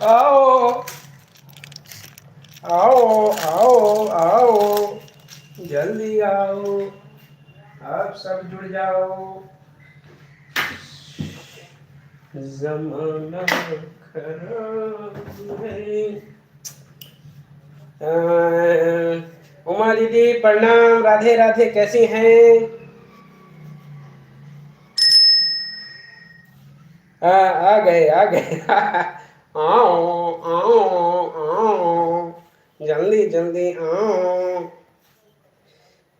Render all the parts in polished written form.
आओ आओ आओ आओ, जल्दी आओ, आप सब जुड़ जाओ। जमाना खराब है। उमा दीदी प्रणाम, राधे राधे, कैसी हैं? आ गए आ गए। आओ आओ आओ, जल्दी जल्दी आओ।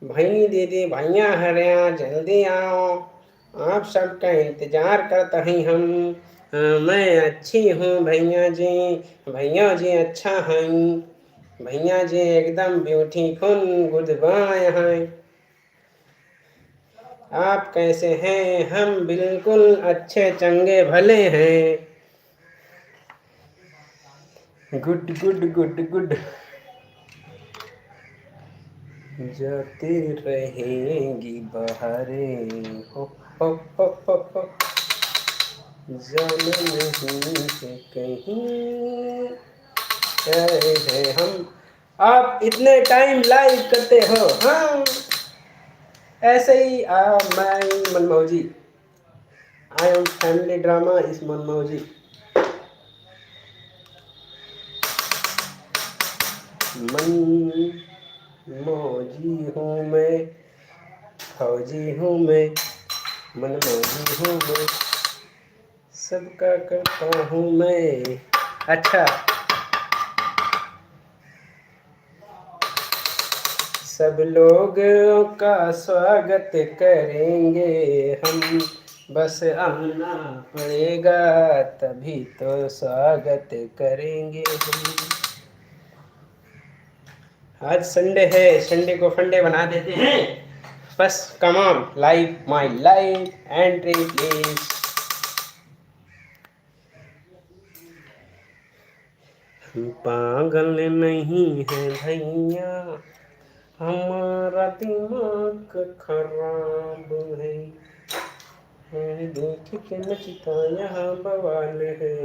भाई दीदी भैया हरिया, जल्दी आओ, आप सबका इंतजार करता ही हम। मैं अच्छी हूँ भैया जी, भैया जी अच्छा हैं, भैया जी एकदम ब्यूटीफुल गुड बाय हैं। आप कैसे हैं? हम बिल्कुल अच्छे चंगे भले हैं। Good good good good. जाती रहेंगी बहारें, हो हो, जाना नहीं है कहीं। है हम, आप इतने टाइम लाइव करते हो। हाँ, ऐसे ही मैं मनमौजी, आई एम फैमिली ड्रामा इस मनमौजी। मन मौजी हूँ मैं, फौजी हूँ मैं, मनमौजी हूँ मैं, सबका करता हूँ मैं। अच्छा, सब लोगों का स्वागत करेंगे हम, बस आना पड़ेगा तभी तो स्वागत करेंगे हम। आज संडे है, संडे को फंडे बना देते हैं। बस come on, live my live entry please. हम पागल नहीं है भैया, हमारा दिमाग खराब है, हमें देख के मचता यहाँ बवाल है,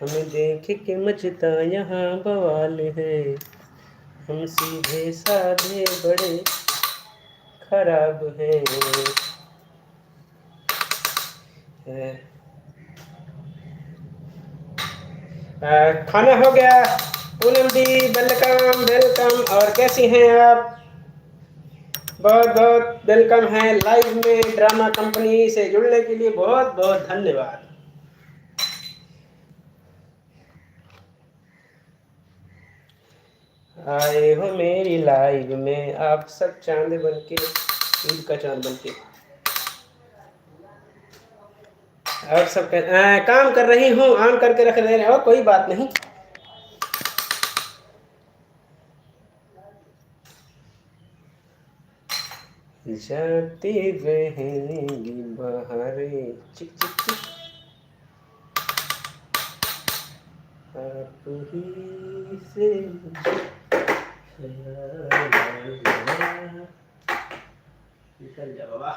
हमें देख के मचता यहाँ बवाल है, हम सीधे साधे बड़े खराब हैं। खाना हो गया? पूनम दी वेलकम वेलकम, और कैसी हैं आप? बहुत बहुत वेलकम है लाइव में, ड्रामा कंपनी से जुड़ने के लिए बहुत बहुत धन्यवाद। आए हो मेरी लाइव में आप सब चांद बनके, ईद का चांद बनके। आप सब काम कर रही हूँ, ऑन करके रख दे रहे हो, कोई बात नहीं। जाती रहेंगी बहारें, चिक चिक चिक, आप ही से निकल जा बाबा।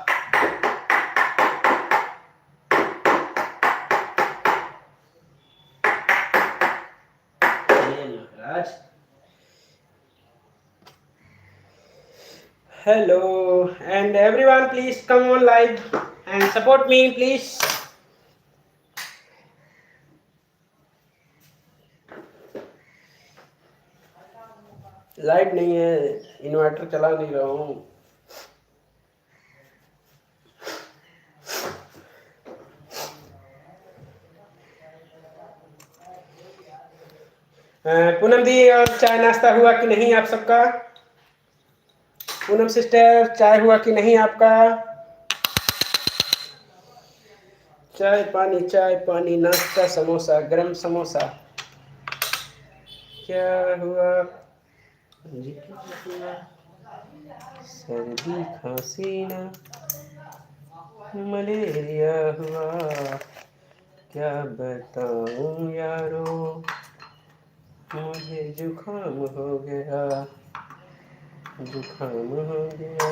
महाराज, hello and everyone, please come on live and support me please. Light नहीं है, इन्वर्टर चला नहीं रहा हूँ। पूनम दी, और चाय नाश्ता हुआ कि नहीं आप सबका? पूनम सिस्टर, चाय हुआ कि नहीं आपका? चाय पानी नाश्ता, समोसा, गरम समोसा। क्या हुआ? सर्दी खांसी ना मलेरिया हुआ, क्या बताऊं यारो, मुझे जुकाम हो गया, जुकाम हो गया।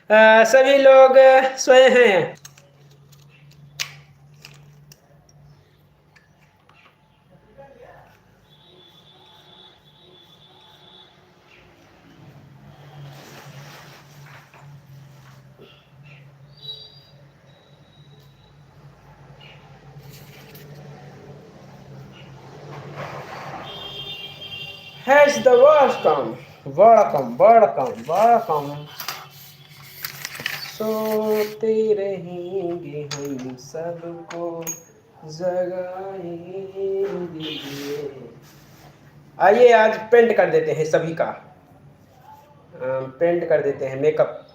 सभी लोग सोए हैं। Has the welcome. सोते रहेंगे हम सबको जगाएंगे। आइए आज पेंट कर देते हैं सभी का, पेंट कर देते हैं मेकअप।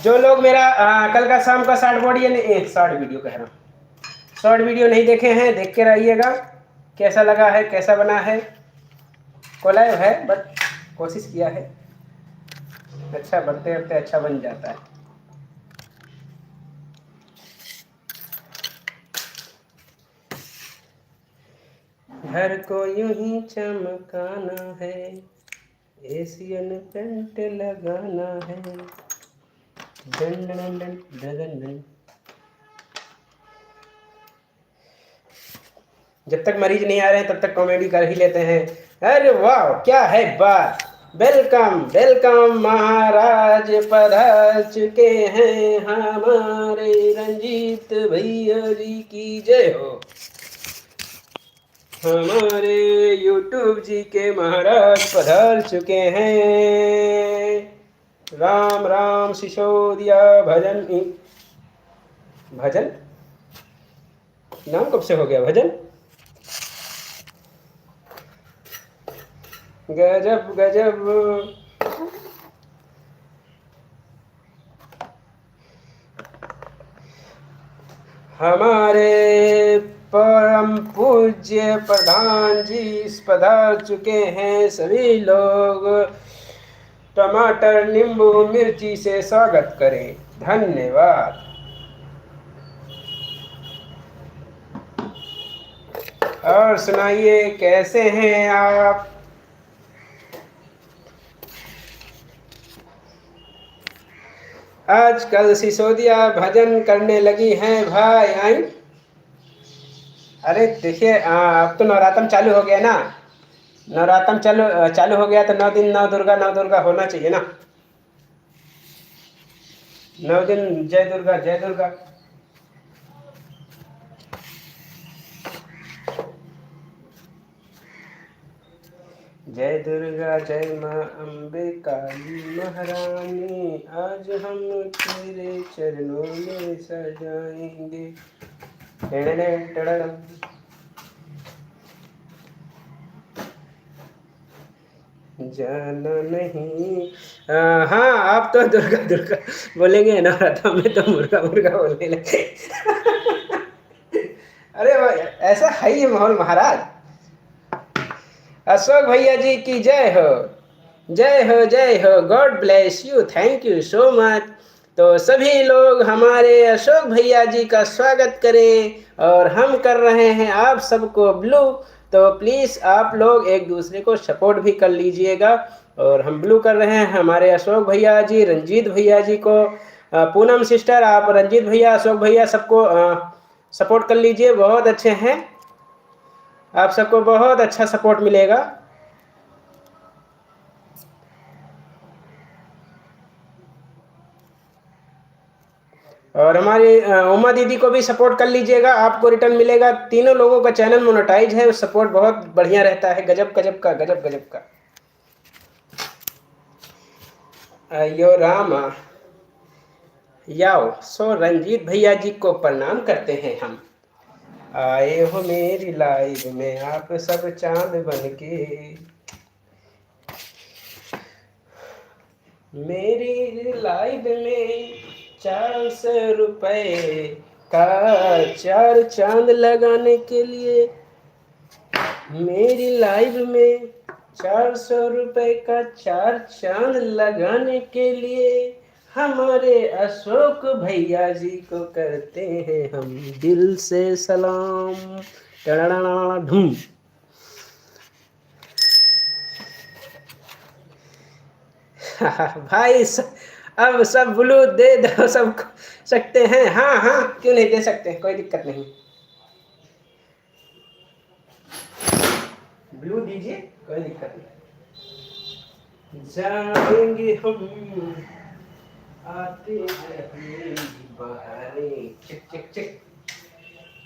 जो लोग मेरा कल का शाम का शॉर्ट वीडियो कह रहा हूँ, शॉर्ट वीडियो नहीं देखे हैं देख के रहिएगा, कैसा लगा है, कैसा बना है। कोलैब है बट कोशिश किया है, अच्छा बढ़ते बढ़ते अच्छा बन जाता है। घर को यूं ही चमकाना है, एशियन पेंट लगाना है। Done done done done done. जब तक मरीज नहीं आ रहे हैं तब तक कॉमेडी कर ही लेते हैं। अरे वाह क्या है बात, वेलकम वेलकम महाराज पधार चुके हैं हमारे रंजीत भैया जी की जय हो। हमारे यूट्यूब जी के महाराज पधार चुके हैं। राम राम सिसोदिया भजन भजन नाम कब से हो गया भजन। गजब गजब। हमारे परम पूज्य प्रधान जी पधार चुके हैं। सभी लोग टमाटर नींबू मिर्ची से स्वागत करें। धन्यवाद। और सुनाइए कैसे हैं आप। आजकल सिसोदिया भजन करने लगी हैं भाई। आई अरे देखिए अब तो नवरात्रम चालू हो गया ना, नवरात्रम चालू हो गया तो 9 दिन नौ दुर्गा होना चाहिए ना। 9 दिन जय दुर्गा जय दुर्गा। जय दुर्गा जय माँ अम्बे काली महारानी, आज हम तेरे चरणों में सजाएंगे। जाना नहीं। हाँ आप तो दुर्गा दुर्गा बोलेंगे, नवरात्र में तो मुर्गा मुर्गा बोलने लगे। अरे ऐसा है ही माहौल महाराज। अशोक भैया जी की जय हो जय हो जय हो। God bless you, thank you so much. तो सभी लोग हमारे अशोक भैया जी का स्वागत करें, और हम कर रहे हैं आप सबको ब्लू। तो प्लीज़ आप लोग एक दूसरे को सपोर्ट भी कर लीजिएगा। और हम ब्लू कर रहे हैं हमारे अशोक भैया जी, रंजीत भैया जी को। पूनम सिस्टर आप रंजीत भैया अशोक भैया सबको सपोर्ट कर लीजिए, बहुत अच्छे हैं, आप सबको बहुत अच्छा सपोर्ट मिलेगा। और हमारी उमा दीदी को भी सपोर्ट कर लीजिएगा, आपको रिटर्न मिलेगा। तीनों लोगों का चैनल मोनेटाइज है, सपोर्ट बहुत बढ़िया रहता है, गजब गजब का गजब गजब का। यो राम याओ। सो रंजीत भैया जी को प्रणाम करते हैं हम। आए हो मेरी लाइफ में आप सब चांद बन के, मेरी लाइफ में 400 रुपए का 4 चांद लगाने के लिए, मेरी लाइफ में 400 रुपए का 4 चांद लगाने के लिए हमारे अशोक भैया जी को करते हैं हम दिल से सलाम। ढूम। भाई अब सब ब्लू दे दो सब सकते हैं। हाँ हाँ क्यों नहीं दे सकते हैं, कोई दिक्कत नहीं। ब्लू दीजिए, कोई दिक्कत नहीं। जाएंगे हम आते हैं बहारे। चिक चिक चिक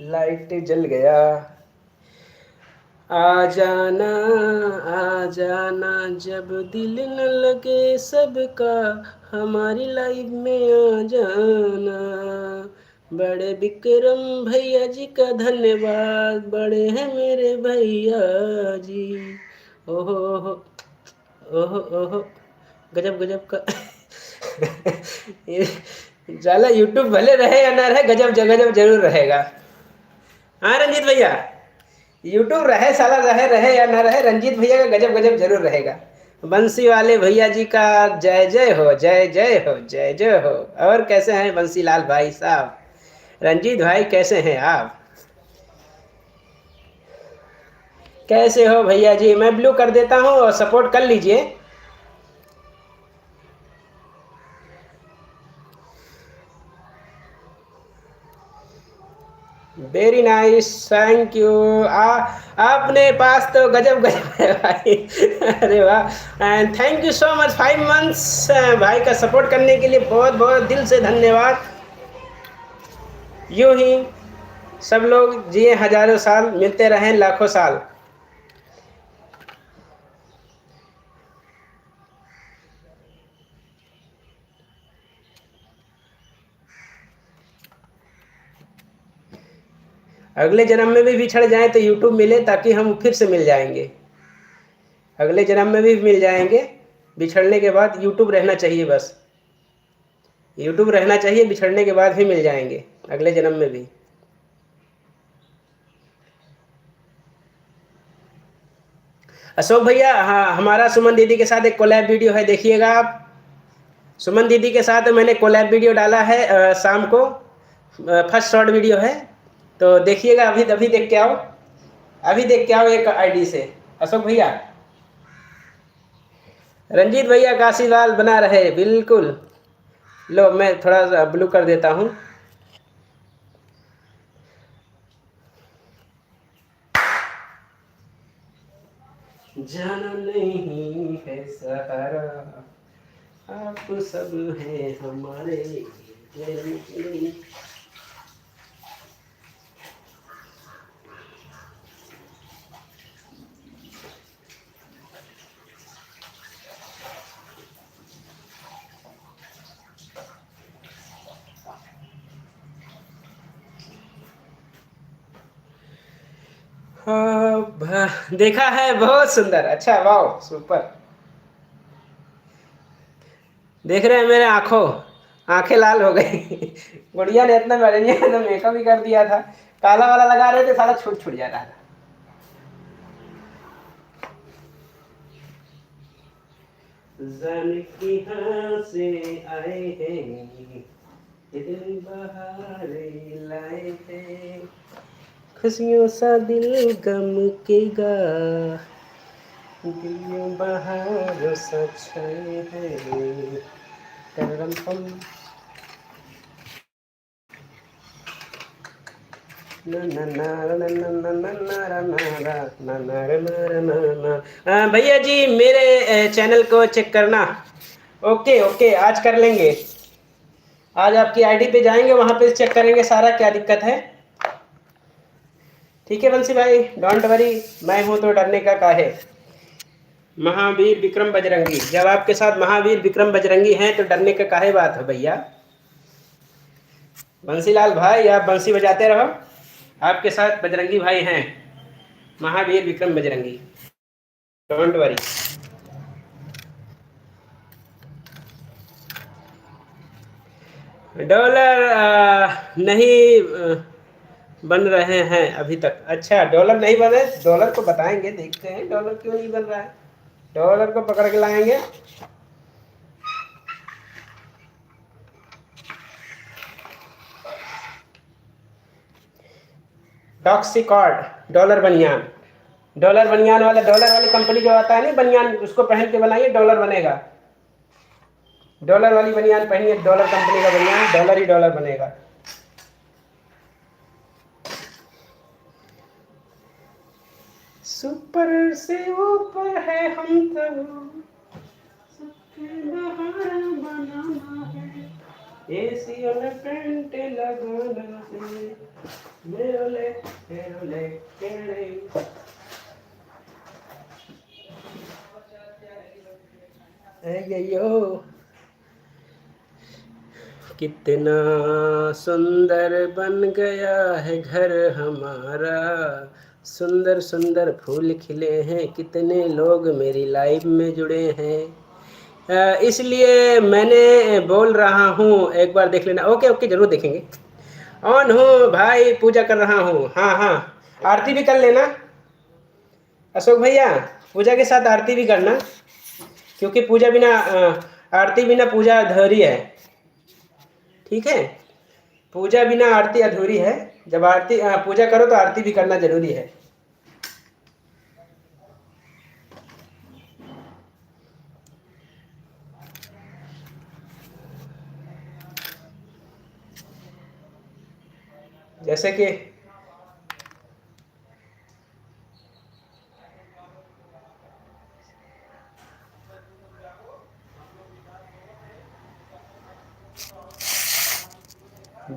लाइट जल गया। आ जाना जब दिल न लगे सबका, हमारी लाइफ में आ जाना। बड़े विक्रम भैया जी का धन्यवाद, बड़े हैं मेरे भैया जी। ओहो ओहो ओहो ओहो गजब गजब का। ये जाला यूट्यूब भले रहे या ना रहे, गजब गजब जरूर रहेगा। हाँ रंजीत भैया, यूट्यूब रहे साला रहे या ना रहे, रंजीत भैया का गजब गजब जरूर रहेगा। बंसी वाले भैया जी का जय जय हो, जय जय हो, जय जय हो। और कैसे हैं बंसी लाल भाई साहब? रंजीत भाई कैसे हैं आप? कैसे हो भैया जी? मैं ब्लू कर देता हूँ और सपोर्ट कर लीजिए। Very nice, thank you. आपने पास तो गजब गजब है भाई। अरे वाह, and thank you so much 5 months भाई का सपोर्ट करने के लिए बहुत बहुत दिल से धन्यवाद। यूं ही सब लोग जिए हजारों साल, मिलते रहें लाखों साल। अगले जन्म में भी बिछड़ जाएं तो यूट्यूब मिले, ताकि हम फिर से मिल जाएंगे। अगले जन्म में भी मिल जाएंगे, बिछड़ने के बाद यूट्यूब रहना चाहिए। बस यूट्यूब रहना चाहिए, बिछड़ने के बाद भी मिल जाएंगे अगले जन्म में भी। अशोक भैया, हाँ हमारा सुमन दीदी के साथ एक कोलैब वीडियो है, देखिएगा आप। सुमन दीदी के साथ मैंने कोलैब वीडियो डाला है शाम को, फर्स्ट शॉर्ट वीडियो है, तो देखिएगा। अभी अभी देख के आओ, अभी देख के आओ एक आईडी से। अशोक भैया, रंजीत भैया का आशीर्वाद बना रहे, बिल्कुल। लो मैं थोड़ा सा ब्लू कर देता हूँ। जाना नहीं है सहारा, आप सब हैं हमारे। देखा है, बहुत सुंदर। अच्छा, वाह, सुपर। देख रहे हैं मेरे आंखें लाल हो गई। गुड़िया ने इतना मेकअप भी कर दिया था, काला वाला लगा रहे थे, सारा छूट छूट जा रहा था। जाने कहाँ से आए हैं, दिल बहारे लाए हैं, खुशियों सा दिल गम के गा, दिल बहार सा छाए हैं। भैया जी मेरे चैनल को चेक करना। ओके ओके, आज कर लेंगे। आज आपकी आईडी पे जाएंगे, वहां पे चेक करेंगे सारा क्या दिक्कत है। ठीक है बंसी भाई, डोंट वरी, मैं हूं तो डरने का काहे। महावीर विक्रम बजरंगी, जब आपके साथ महावीर विक्रम बजरंगी हैं तो डरने का काहे बात है भैया। बंसीलाल भाई, आप बंसी बजाते रहो, आपके साथ बजरंगी भाई हैं, Mahavir Vikram Bajrangi, don't worry. Dollar नहीं बन रहे हैं अभी तक। अच्छा, डॉलर नहीं बने, डॉलर को बताएंगे, देखते हैं डॉलर क्यों नहीं बन रहा है। डॉलर को पकड़ के लाएंगे। डॉक्सीकॉर्ड डॉलर बनियान, डॉलर बनियान वाला, डॉलर वाली कंपनी जो आता है ना बनियान, उसको पहन के बनाइए डॉलर बनेगा। डॉलर वाली बनियान पहनिए, डॉलर कंपनी का बनियान, डॉलर ही डॉलर बनेगा। सुपर से ऊपर है हम तो, बनाना है, एसी में पेंट लगाना है, मेरोले मेरोले केड़े। यो कितना सुंदर बन गया है घर हमारा, सुंदर सुंदर फूल खिले हैं, कितने लोग मेरी लाइफ में जुड़े हैं। इसलिए मैंने बोल रहा हूँ, एक बार देख लेना। ओके ओके, जरूर देखेंगे। ऑन हूँ भाई, पूजा कर रहा हूँ। हाँ हाँ, आरती भी कर लेना अशोक भैया, पूजा के साथ आरती भी करना, क्योंकि पूजा बिना आरती बिना पूजा अधूरी है। ठीक है, पूजा बिना आरती अधूरी है। जब आरती पूजा करो तो आरती भी करना जरूरी है। जैसे कि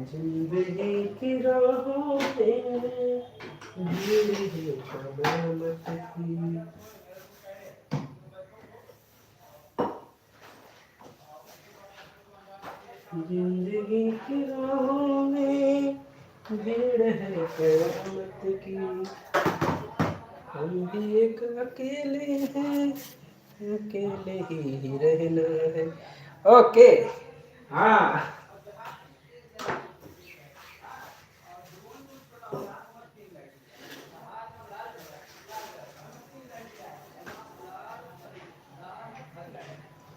जिंदगी की राहों में भीड़ है कयामत की, जिंदगी की राहों में भीड़ है कयामत की, हम भी एक अकेले हैं, अकेले ही रहना है। ओके, हाँ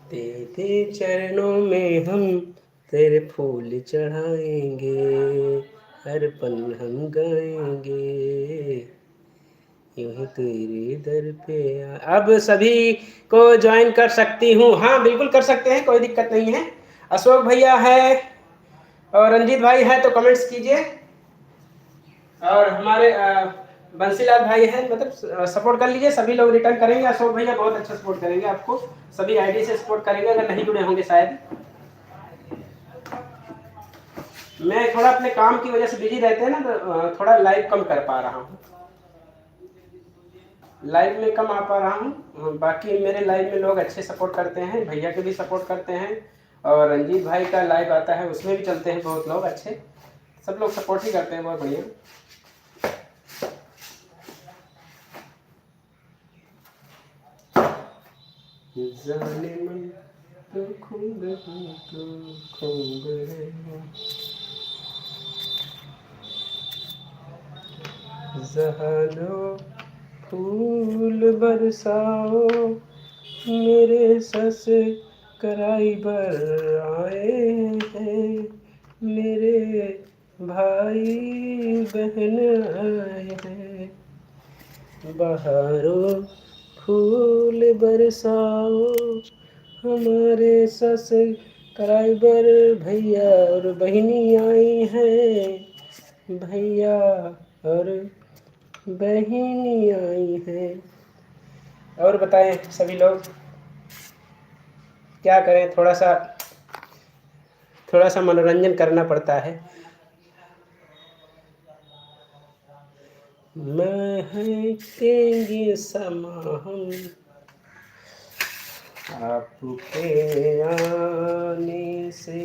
तेरे चरणों में हम तेरे फूल चढ़ाएंगे, हर पल हम गाएंगे, यूं ही तेरे दर पे अब सभी को ज्वाइन कर सकती हूँ? हाँ बिल्कुल कर सकते हैं, कोई दिक्कत नहीं है। अशोक भैया है और रंजीत भाई है तो कमेंट्स कीजिए, और हमारे बंसीलाल भाई है, मतलब सपोर्ट कर लीजिए। सभी लोग रिटर्न करेंगे, अशोक भैया बहुत अच्छा सपोर्ट करेंगे आपको, सभी आईडी से सपोर्ट करेंगे, अगर नहीं जुड़े होंगे शायद। मैं थोड़ा अपने काम की वजह से बिजी रहते हैं ना, तो थोड़ा लाइव कम कर पा रहा हूँ, लाइव में कम आ पा रहा हूँ। बाकी मेरे लाइव में लोग अच्छे सपोर्ट करते हैं, भैया के भी सपोर्ट करते हैं, और रंजीत भाई का लाइव आता है उसमें भी चलते हैं बहुत लोग अच्छे, सब लोग सपोर्ट ही करते हैं, बहुत बढ़िया। जाने मन तो खूब हूँ तो खूब है, जहानो फूल बरसाओ, मेरे सस कराई बर आए हैं, मेरे भाई बहन आए हैं, बहारों फूल बरसाओ, हमारे सस कराई बर भैया और बहनी आई हैं, भैया और बहनी आई हैं। और बताएं सभी लोग, क्या करें, थोड़ा सा मनोरंजन करना पड़ता है। महकेंगे समा हम आपके आने से,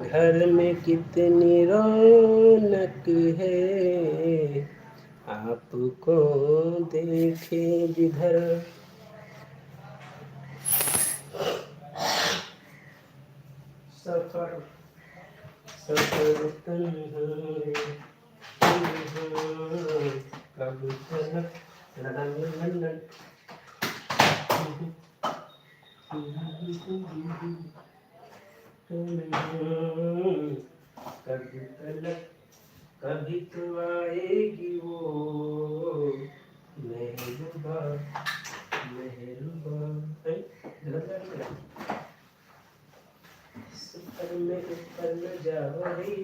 घर में कितनी रौनक है, आपको देखे जिधर, सफर सफर तन्हाई कब तक लड़न कब तलक अभी तो आएगी वो मेहरूबा मेहरूबा। गलत गा रही है। सुपर में ऊपर न जाओ रे,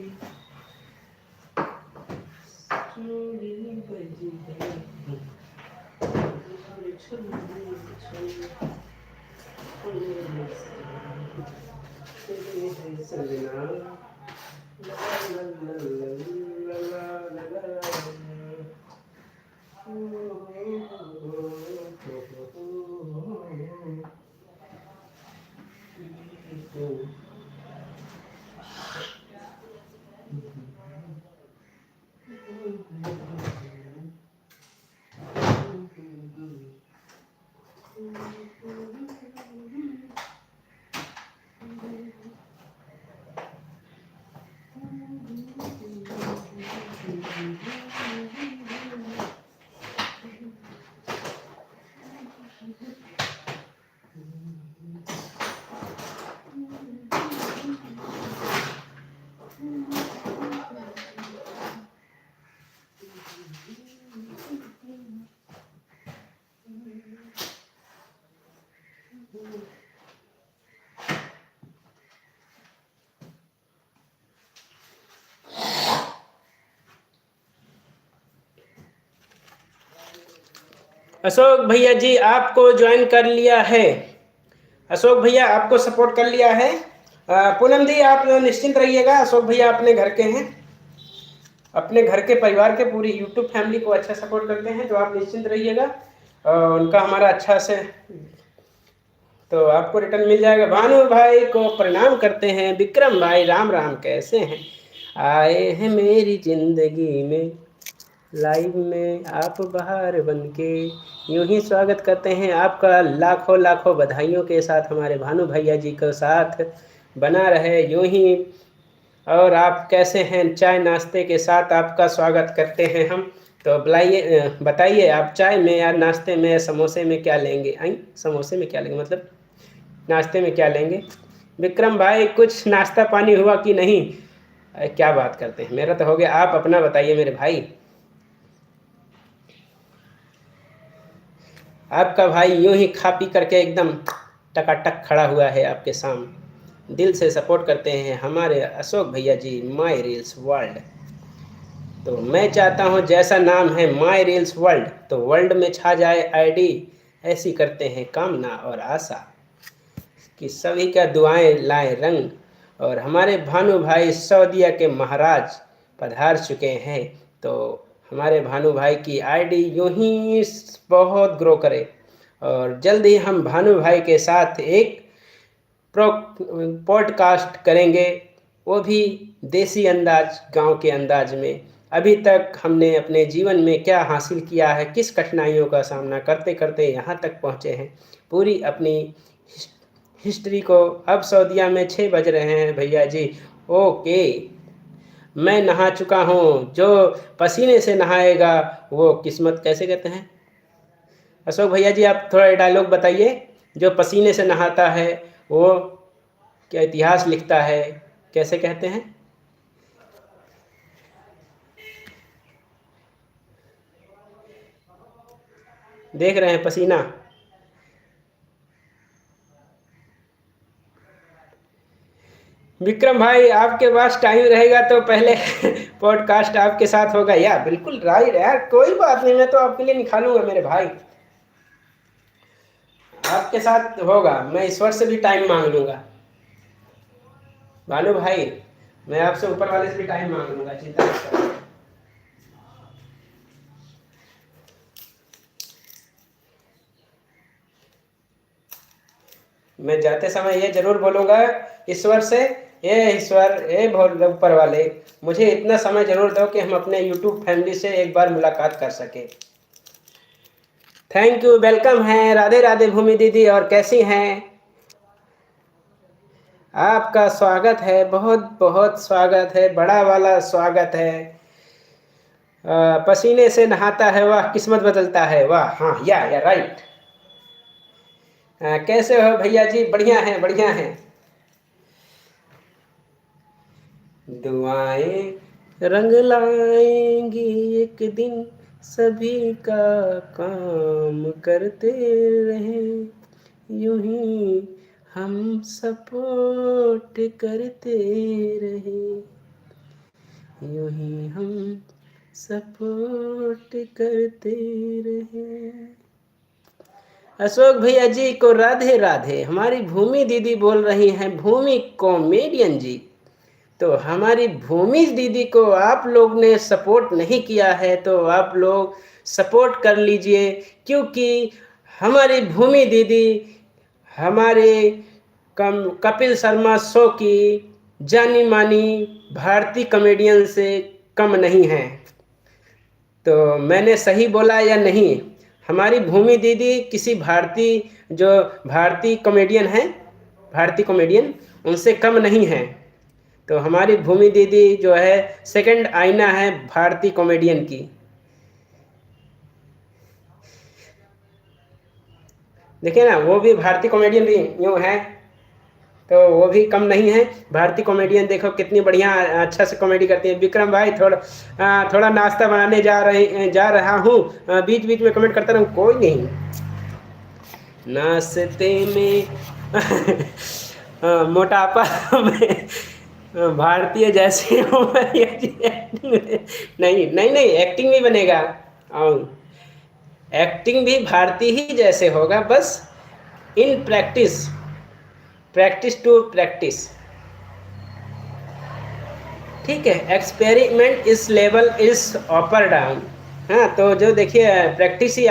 चूड़ी बजी है, सजना ला ला ला ला ला ला ला। अशोक भैया जी आपको ज्वाइन कर लिया है। अशोक भैया आपको सपोर्ट कर लिया है। पूनम दी आप निश्चिंत रहिएगा, अशोक भैया अपने घर के हैं, अपने घर के परिवार के पूरी यूट्यूब फैमिली को अच्छा सपोर्ट करते हैं, तो आप निश्चिंत रहिएगा। उनका हमारा अच्छा से तो आपको रिटर्न मिल जाएगा। भानु भाई को प्रणाम करते हैं। विक्रम भाई राम राम, कैसे हैं? आए हैं मेरी जिंदगी में लाइव में आप बहार बनके, यूं ही स्वागत करते हैं आपका। लाखों लाखों बधाइयों के साथ हमारे भानु भैया जी को साथ बना रहे यूं ही। और आप कैसे हैं? चाय नाश्ते के साथ आपका स्वागत करते हैं हम। तो बताइए आप चाय में या नाश्ते में या समोसे में क्या लेंगे? आई समोसे में क्या लेंगे, मतलब नाश्ते में क्या लेंगे? विक्रम भाई कुछ नाश्ता पानी हुआ कि नहीं? क्या बात करते हैं, मेरा तो हो गया, आप अपना बताइए मेरे भाई। आपका भाई यूं ही खा पी करके एकदम टकाटक खड़ा हुआ है आपके सामने। दिल से सपोर्ट करते हैं हमारे अशोक भैया जी, माय रील्स वर्ल्ड। तो मैं चाहता हूं जैसा नाम है माय रील्स वर्ल्ड, तो वर्ल्ड में छा जाए आईडी। ऐसी करते हैं कामना और आशा कि सभी का दुआएं लाएं रंग। और हमारे भानु भाई सऊदीया के महाराज पधार चुके हैं, तो हमारे भानु भाई की आईडी यूं ही बहुत ग्रो करे। और जल्द ही हम भानु भाई के साथ एक पॉडकास्ट करेंगे, वो भी देसी अंदाज, गांव के अंदाज में। अभी तक हमने अपने जीवन में क्या हासिल किया है, किस कठिनाइयों का सामना करते करते यहाँ तक पहुँचे हैं, पूरी अपनी हिस्ट्री को। अब सऊदीया में 6 बज रहे हैं भैया जी। ओके, मैं नहा चुका हूँ, जो पसीने से नहाएगा वो किस्मत, कैसे कहते हैं अशोक भैया जी? आप थोड़ा डायलॉग बताइए। जो पसीने से नहाता है वो क्या इतिहास लिखता है, कैसे कहते हैं? देख रहे हैं पसीना। विक्रम भाई आपके पास टाइम रहेगा तो पहले पॉडकास्ट आपके साथ होगा यार। बिल्कुल राइट यार, कोई बात नहीं, मैं तो आपके लिए निकालूंगा मेरे भाई, आपके साथ होगा। मैं ईश्वर से भी टाइम मांग लूंगा भानु भाई, मैं आपसे ऊपर वाले से भी टाइम मांग लूंगा, चिंता मत करो। मैं जाते समय ये जरूर बोलूंगा ईश्वर से, ये ईश्वर, ये भोले ऊपर वाले, मुझे इतना समय जरूर दो कि हम अपने यूट्यूब फैमिली से एक बार मुलाकात कर सके। थैंक यू, वेलकम है। राधे राधे भूमि दीदी, और कैसी हैं? आपका स्वागत है, बहुत बहुत स्वागत है, बड़ा वाला स्वागत है। पसीने से नहाता है वाह, किस्मत बदलता है वाह। हाँ या राइट। कैसे हो भैया जी? बढ़िया है, बढ़िया है। दुआएं रंग लाएंगी एक दिन सभी का काम करते रहें, यूं ही हम सपोर्ट करते रहें, यूं ही हम सपोर्ट करते रहें। अशोक भैया जी को राधे राधे। हमारी भूमि दीदी बोल रही हैं, भूमि कॉमेडियन जी। तो हमारी भूमि दीदी को आप लोग ने सपोर्ट नहीं किया है तो आप लोग सपोर्ट कर लीजिए, क्योंकि हमारी भूमि दीदी हमारे कपिल शर्मा शो की जानी मानी भारतीय कॉमेडियन से कम नहीं है। तो मैंने सही बोला या नहीं? हमारी भूमि दीदी किसी भारतीय, जो भारतीय कॉमेडियन हैं, भारतीय कॉमेडियन, उनसे कम नहीं है। तो हमारी भूमि दीदी जो है सेकंड आईना है भारतीय कॉमेडियन की। देखिए ना, वो भी भारतीय कॉमेडियन भी यूँ है, तो वो भी कम नहीं है। भारतीय कॉमेडियन देखो कितनी बढ़िया अच्छा से कॉमेडी करती हैं। विक्रम भाई थोड़ा नाश्ता बनाने जा रहा हूँ, बीच बीच में कमेंट करता रहूँ, कोई नहीं। नाश्ते में मोटापा में भारतीय जैसे हो नहीं नहीं नहीं, एक्टिंग भी बनेगा और एक्टिंग भी भारतीय ही जैसे होगा, बस in practice, practice to practice. ठीक है, एक्सपेरिमेंट इस लेवल इस अपर डाउन। हाँ, तो जो देखिए प्रैक्टिस ही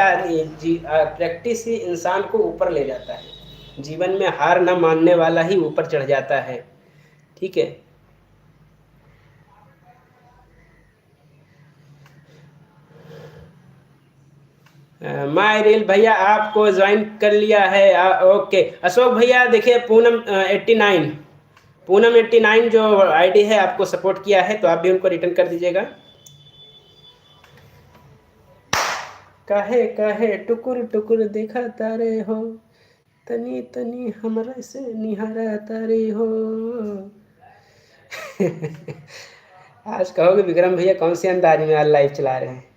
प्रैक्टिस ही इंसान को ऊपर ले जाता है। जीवन में हार न मानने वाला ही ऊपर चढ़ जाता है। ठीक है। माय रील भैया आपको ज्वाइन कर लिया है। ओके अशोक भैया, देखिए पूनम 89, पूनम 89 जो आईडी है आपको सपोर्ट किया है, तो आप भी उनको रिटर्न कर दीजिएगा। काहे काहे टुकुर टुकुर देखा तारे हो, तनी तनी हमरा से निहारा तारे हो। आज कहोगे विक्रम भैया कौन से अंदाज में आज लाइव चला रहे हैं।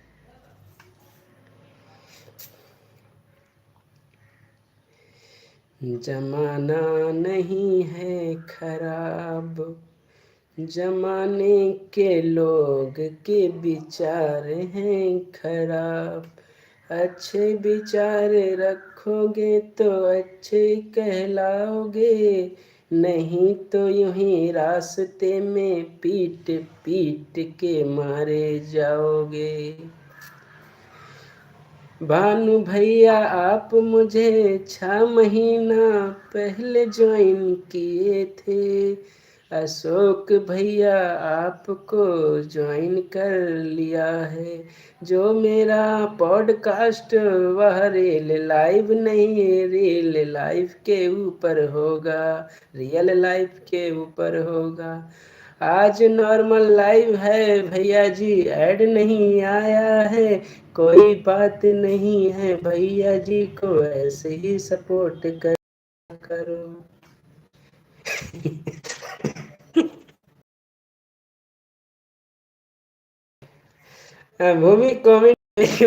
जमाना नहीं है खराब, जमाने के लोग के विचार हैं खराब। अच्छे विचार रखोगे तो अच्छे कहलाओगे, नहीं तो यूं ही रास्ते में पीट पीट के मारे जाओगे। भानु भैया आप मुझे 6 महीना पहले ज्वाइन किए थे, अशोक भैया आपको ज्वाइन कर लिया है। जो मेरा पॉडकास्ट वह रियल लाइव नहीं, रियल लाइफ के ऊपर होगा, रियल लाइफ के ऊपर होगा। आज नॉर्मल लाइव है भैया जी, ऐड नहीं आया है, कोई बात नहीं है भैया जी को ऐसे ही सपोर्ट करो। भूमि कॉमेडी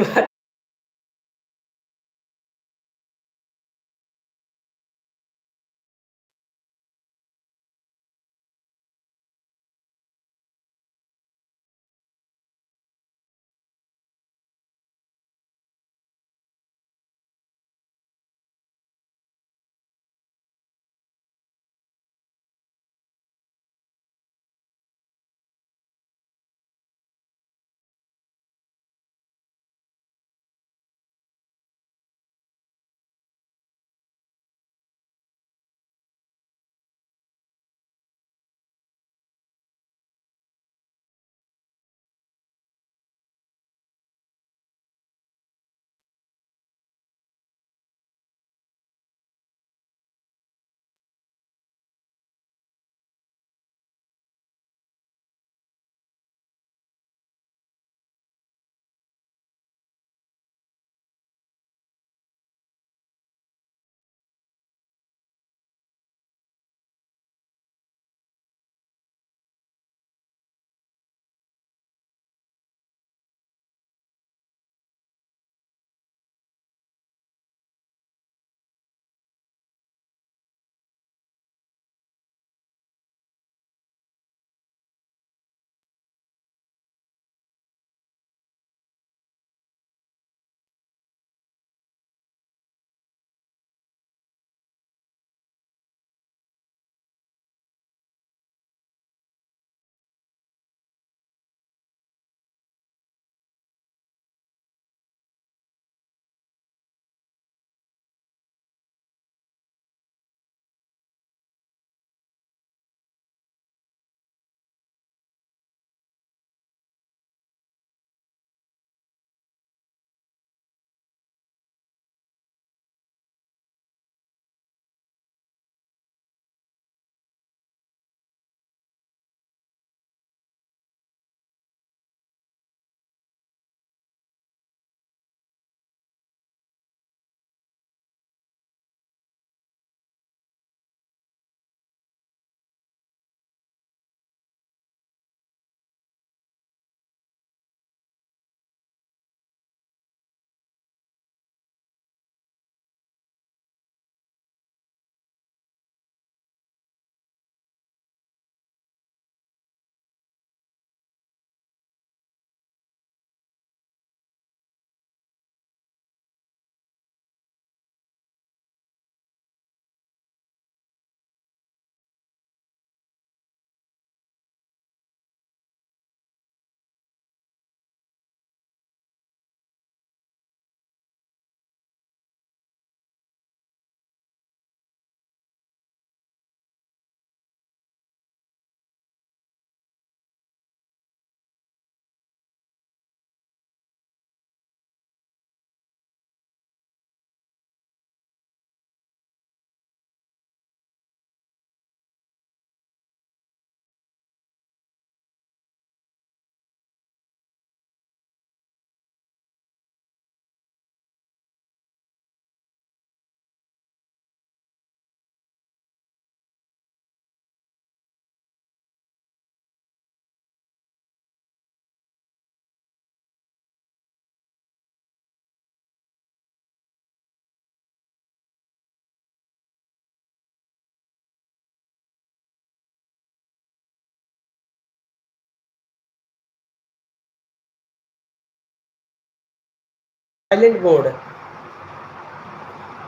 साइलेंट मोड।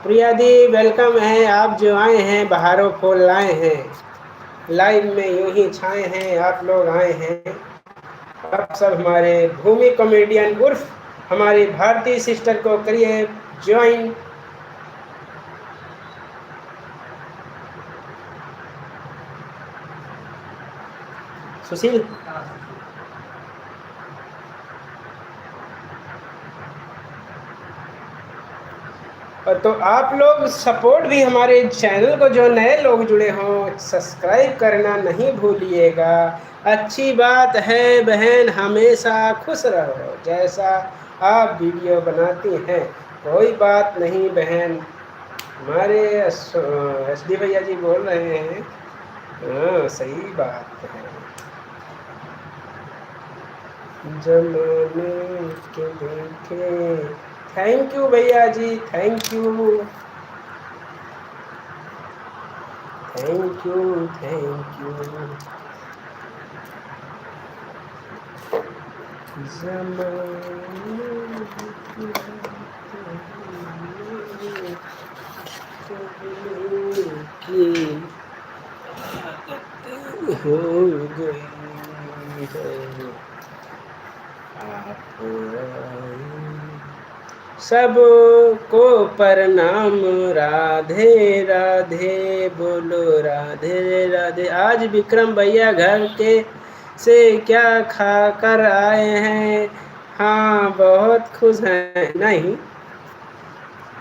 प्रिया दी वेलकम है, आप जो आए हैं बाहरों खोल लाए हैं, लाइव में यूं ही छाए हैं, आप लोग आए हैं। आप सब हमारे भूमि कॉमेडियन उर्फ हमारी भारतीय सिस्टर को करिए ज्वाइन। सुशील तो आप लोग सपोर्ट भी हमारे चैनल को, जो नए लोग जुड़े हों सब्सक्राइब करना नहीं भूलिएगा। अच्छी बात है बहन, हमेशा खुश रहो, जैसा आप वीडियो बनाती हैं। कोई बात नहीं बहन, हमारे एस डी भैया जी बोल रहे हैं। हाँ सही बात है। जमाने के देखे, थैंक यू भैया जी, thank you thank you thank you. की हो गई है आप सबको प्रणाम, राधे राधे बोलो, राधे राधे। आज विक्रम भैया घर के से क्या खा कर आए हैं? हाँ बहुत खुश हैं। नहीं,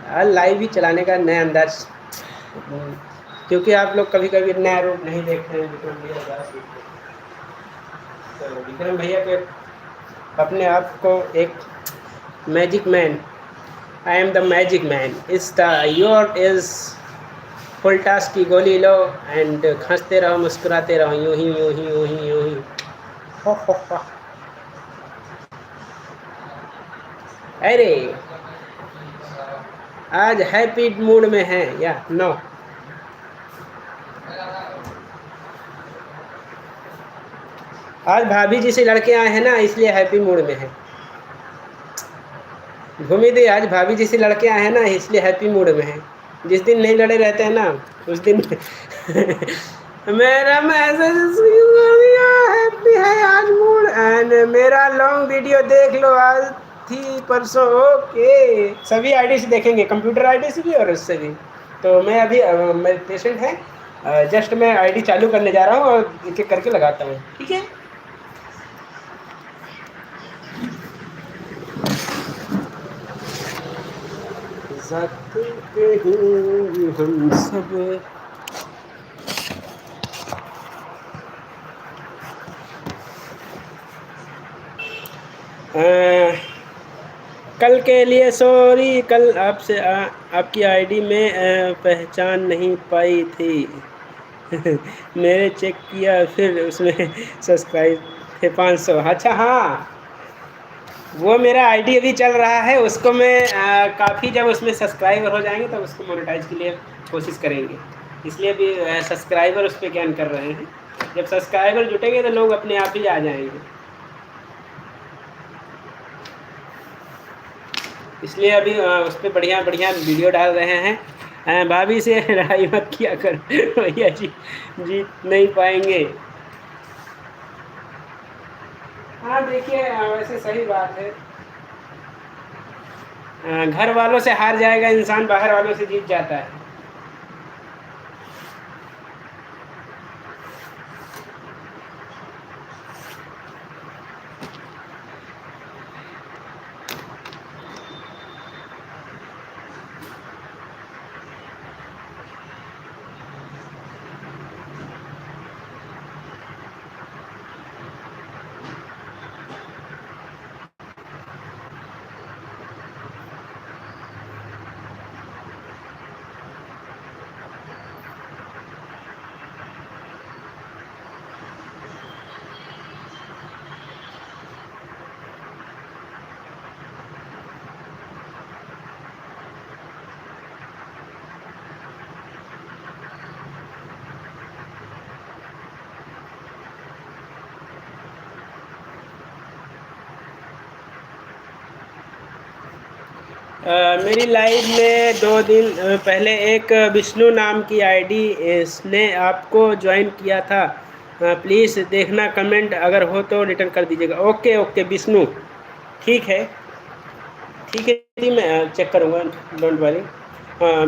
आज लाइव ही चलाने का नया अंदाज, क्योंकि आप लोग कभी कभी नया रूप नहीं देखते हैं विक्रम भैया का। तो विक्रम भैया के अपने आप को एक magic man, I am the magic man, इस the your is full task की गोली लो एंड खींचते रहो, मुस्कुराते रहो, यूं ही यूं ही यूं ही यूं ही। हो हो। अरे आज हैप्पी मूड में है या नो? आज भाभी जी से लड़के आए हैं ना, इसलिए हैप्पी मूड में है। भूमि दी, आज भाभी जी से लड़के आए हैं ना, इसलिए हैप्पी मूड में है। जिस दिन नहीं लड़े रहते हैं ना उस दिन मेरा मैसेज हैप्पी है आज मूड, एंड मेरा लॉन्ग वीडियो देख लो, आज थी परसों। ओके, सभी आईडी से देखेंगे, कंप्यूटर आईडी से भी और उससे भी। तो मैं अभी मेरे पेशेंट है, जस्ट मैं आईडी चालू करने जा रहा हूँ और एक एक करके लगाता हूँ, ठीक है? हम सब कल के लिए सॉरी, कल आपसे आपकी आईडी में पहचान नहीं पाई थी मेरे चेक किया फिर उसमें सब्सक्राइब थे 500। अच्छा हाँ, वो मेरा आईडी अभी चल रहा है, उसको मैं काफ़ी, जब उसमें सब्सक्राइबर हो जाएंगे तब उसको मोनेटाइज के लिए कोशिश करेंगे। इसलिए अभी सब्सक्राइबर उस पर ज्ञान कर रहे हैं। जब सब्सक्राइबर जुटेंगे तो लोग अपने आप ही आ जाएंगे, इसलिए अभी उस पर बढ़िया बढ़िया वीडियो डाल रहे हैं। भाभी से लड़ाई मत किया कर भैया जी, जीत नहीं पाएंगे। हाँ देखिए, वैसे सही बात है, घर वालों से हार जाएगा इंसान, बाहर वालों से जीत जाता है। मेरी लाइव में 2 दिन पहले एक विष्णु नाम की आईडी इसने आपको ज्वाइन किया था। प्लीज़ देखना, कमेंट अगर हो तो रिटर्न कर दीजिएगा। ओके ओके विष्णु, ठीक है ठीक है जी, मैं चेक करूँगा, डोंट वरी।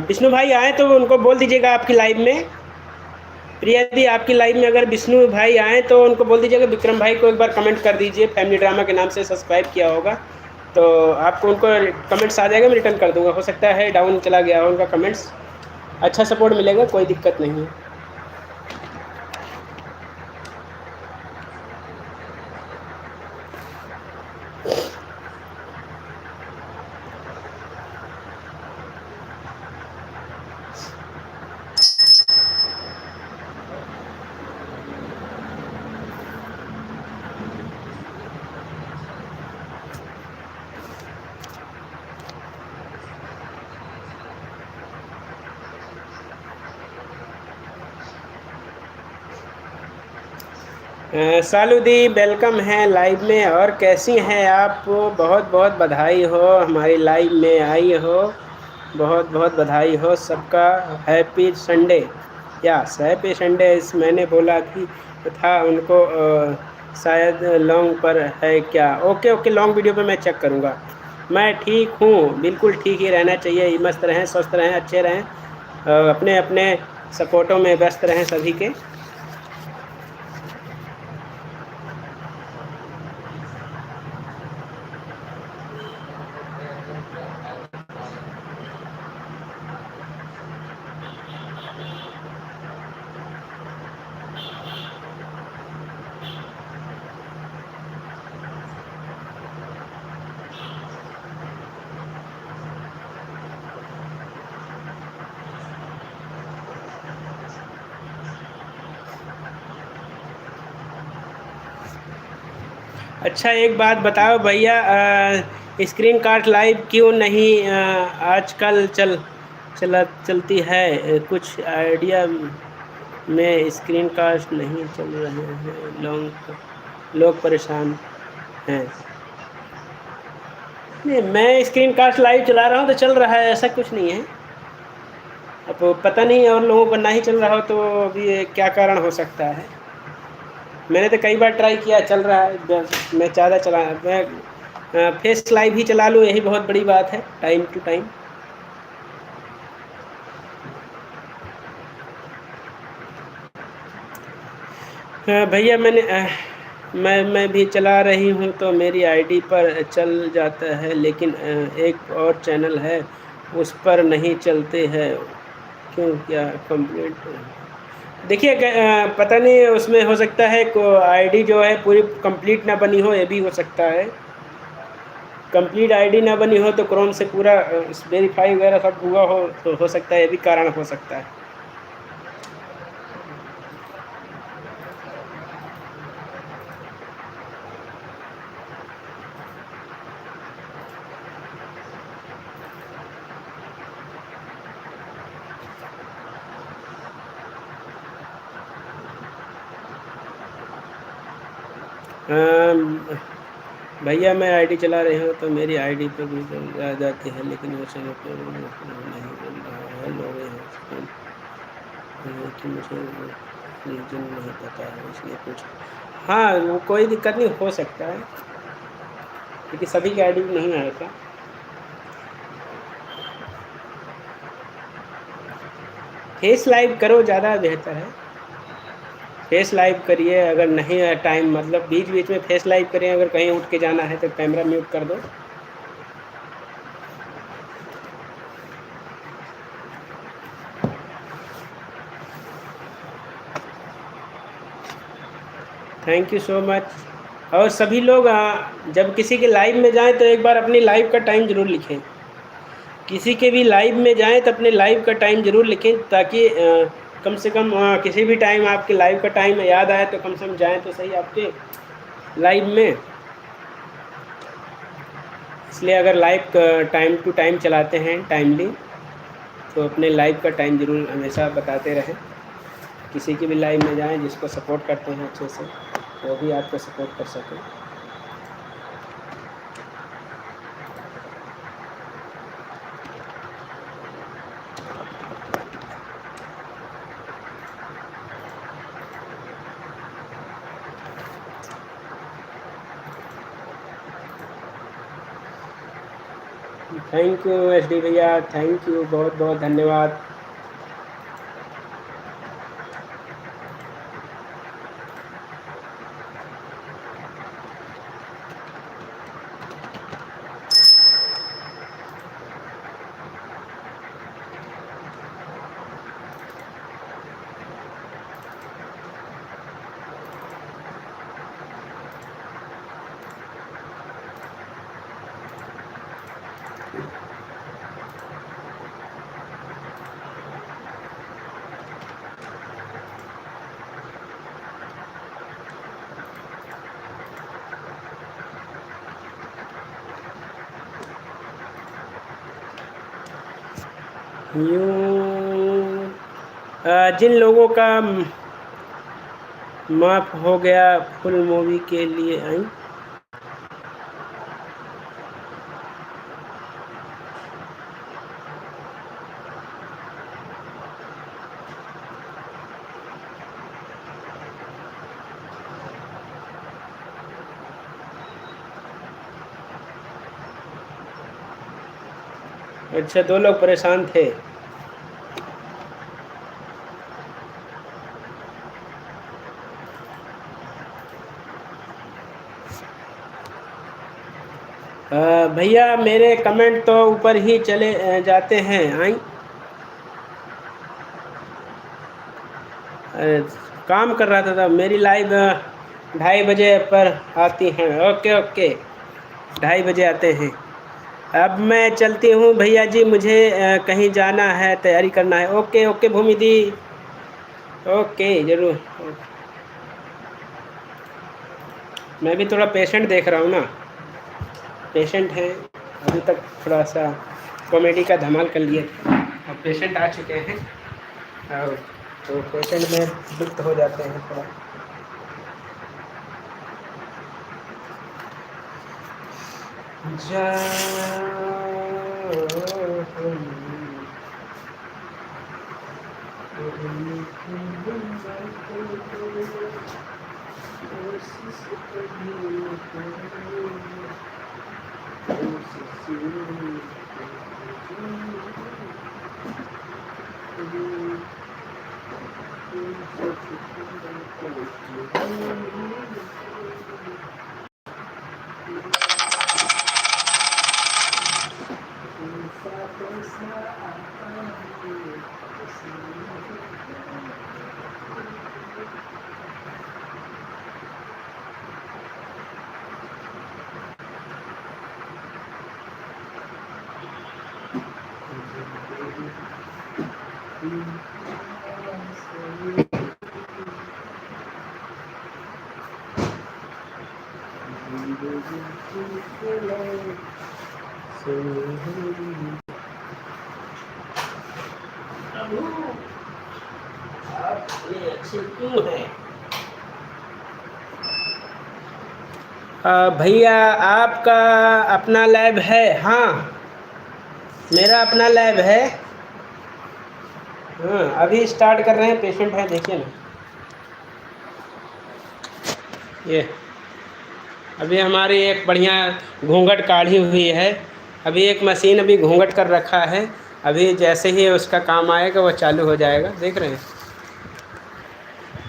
विष्णु भाई आए तो उनको बोल दीजिएगा आपकी लाइव में। प्रिया दी, आपकी लाइव में अगर विष्णु भाई आए तो उनको बोल दीजिएगा विक्रम भाई को एक बार कमेंट कर दीजिए, फैमिली ड्रामा के नाम से सब्सक्राइब किया होगा तो आपको उनको कमेंट्स आ जाएगा, मैं रिटर्न कर दूंगा। हो सकता है डाउन चला गया हो उनका कमेंट्स, अच्छा सपोर्ट मिलेगा, कोई दिक्कत नहीं है। सालू दी वेलकम है लाइव में, और कैसी हैं आप? बहुत बहुत बधाई हो, हमारी लाइव में आई हो, बहुत बहुत बधाई हो सबका। Happy Sunday, yes happy Sunday. मैंने बोला कि था उनको शायद लॉन्ग पर है क्या? ओके ओके, लॉन्ग वीडियो पे मैं चेक करूँगा। मैं ठीक हूँ, बिल्कुल ठीक ही रहना चाहिए, मस्त रहें, स्वस्थ रहें, अच्छे रहें, अपने अपने सपोर्टों में व्यस्त रहें सभी के। अच्छा एक बात बताओ भैया, स्क्रीन कार्ड लाइव क्यों नहीं आजकल चलती है? कुछ आइडिया में स्क्रीन कास्ट नहीं चल रहे हैं, लोग परेशान हैं। नहीं, मैं स्क्रीन कास्ट लाइव चला रहा हूँ तो चल रहा है, ऐसा कुछ नहीं है। अब पता नहीं और लोगों को ना ही चल रहा हो तो अभी ये क्या कारण हो सकता है। मैंने तो कई बार ट्राई किया, चल रहा है। मैं ज़्यादा चला, मैं फेस लाइव ही चला लूँ, यही बहुत बड़ी बात है, टाइम टू टाइम। भैया मैं भी चला रही हूँ तो मेरी आईडी पर चल जाता है, लेकिन एक और चैनल है उस पर नहीं चलते हैं, क्यों? क्या कंप्लीट? देखिए पता नहीं, उसमें हो सकता है को आईडी जो है पूरी कंप्लीट ना बनी हो, ये भी हो सकता है। कंप्लीट आईडी ना बनी हो तो क्रोम से पूरा वेरीफाई वगैरह सब हुआ हो तो हो सकता है, ये भी कारण हो सकता है। भैया मैं आईडी चला रही हूँ तो मेरी आईडी पर भी आ जाती है, लेकिन वो समय पर नहीं मिल रहा है। लोग यहाँ कि मुझे रीजन नहीं पता है, इसलिए कुछ। हाँ वो कोई दिक्कत नहीं, हो सकता है क्योंकि सभी की आईडी नहीं आया था। फेस लाइव करो, ज़्यादा बेहतर है। फेस लाइव करिए, अगर नहीं है टाइम, मतलब बीच बीच में फेस लाइव करिए। अगर कहीं उठ के जाना है तो कैमरा म्यूट कर दो। Thank you so much. और सभी लोग जब किसी के लाइव में जाएं तो एक बार अपनी लाइव का टाइम ज़रूर लिखें। किसी के भी लाइव में जाएं तो अपने लाइव का टाइम ज़रूर लिखें, ताकि कम से कम किसी भी टाइम आपके लाइव का टाइम याद आए तो कम से कम जाएँ तो सही आपके लाइव में। इसलिए अगर लाइव टाइम टू टाइम चलाते हैं टाइमली, तो अपने लाइव का टाइम ज़रूर हमेशा बताते रहें। किसी की भी लाइव में जाएं जिसको सपोर्ट करते हैं अच्छे से, वो भी आपको सपोर्ट कर सकें। थैंक यू SD भैया, थैंक यू, बहुत बहुत धन्यवाद। जिन लोगों का माफ हो गया फुल मूवी के लिए आई। अच्छा, 2 लोग परेशान थे। भैया मेरे कमेंट तो ऊपर ही चले जाते हैं। आई काम कर रहा था मेरी लाइव 2:30 बजे पर आती हैं। ओके ओके, 2:30 बजे आते हैं। अब मैं चलती हूँ भैया जी, मुझे कहीं जाना है, तैयारी करना है। ओके ओके भूमि दी, ओके ज़रूर। मैं भी थोड़ा पेशेंट देख रहा हूँ ना, पेशेंट हैं अभी तक, थोड़ा सा कॉमेडी का धमाल कर लिए। अब पेशेंट आ चुके हैं और तो पेशेंट में दुख हो जाते हैं थोड़ा। भैया आपका अपना लैब है? हाँ मेरा अपना लैब है। हाँ अभी स्टार्ट कर रहे हैं, पेशेंट है देखिए ना। ये अभी हमारी एक बढ़िया घूंघट काढ़ी हुई है। अभी एक मशीन अभी घूंघट कर रखा है, अभी जैसे ही उसका काम आएगा वो चालू हो जाएगा। देख रहे हैं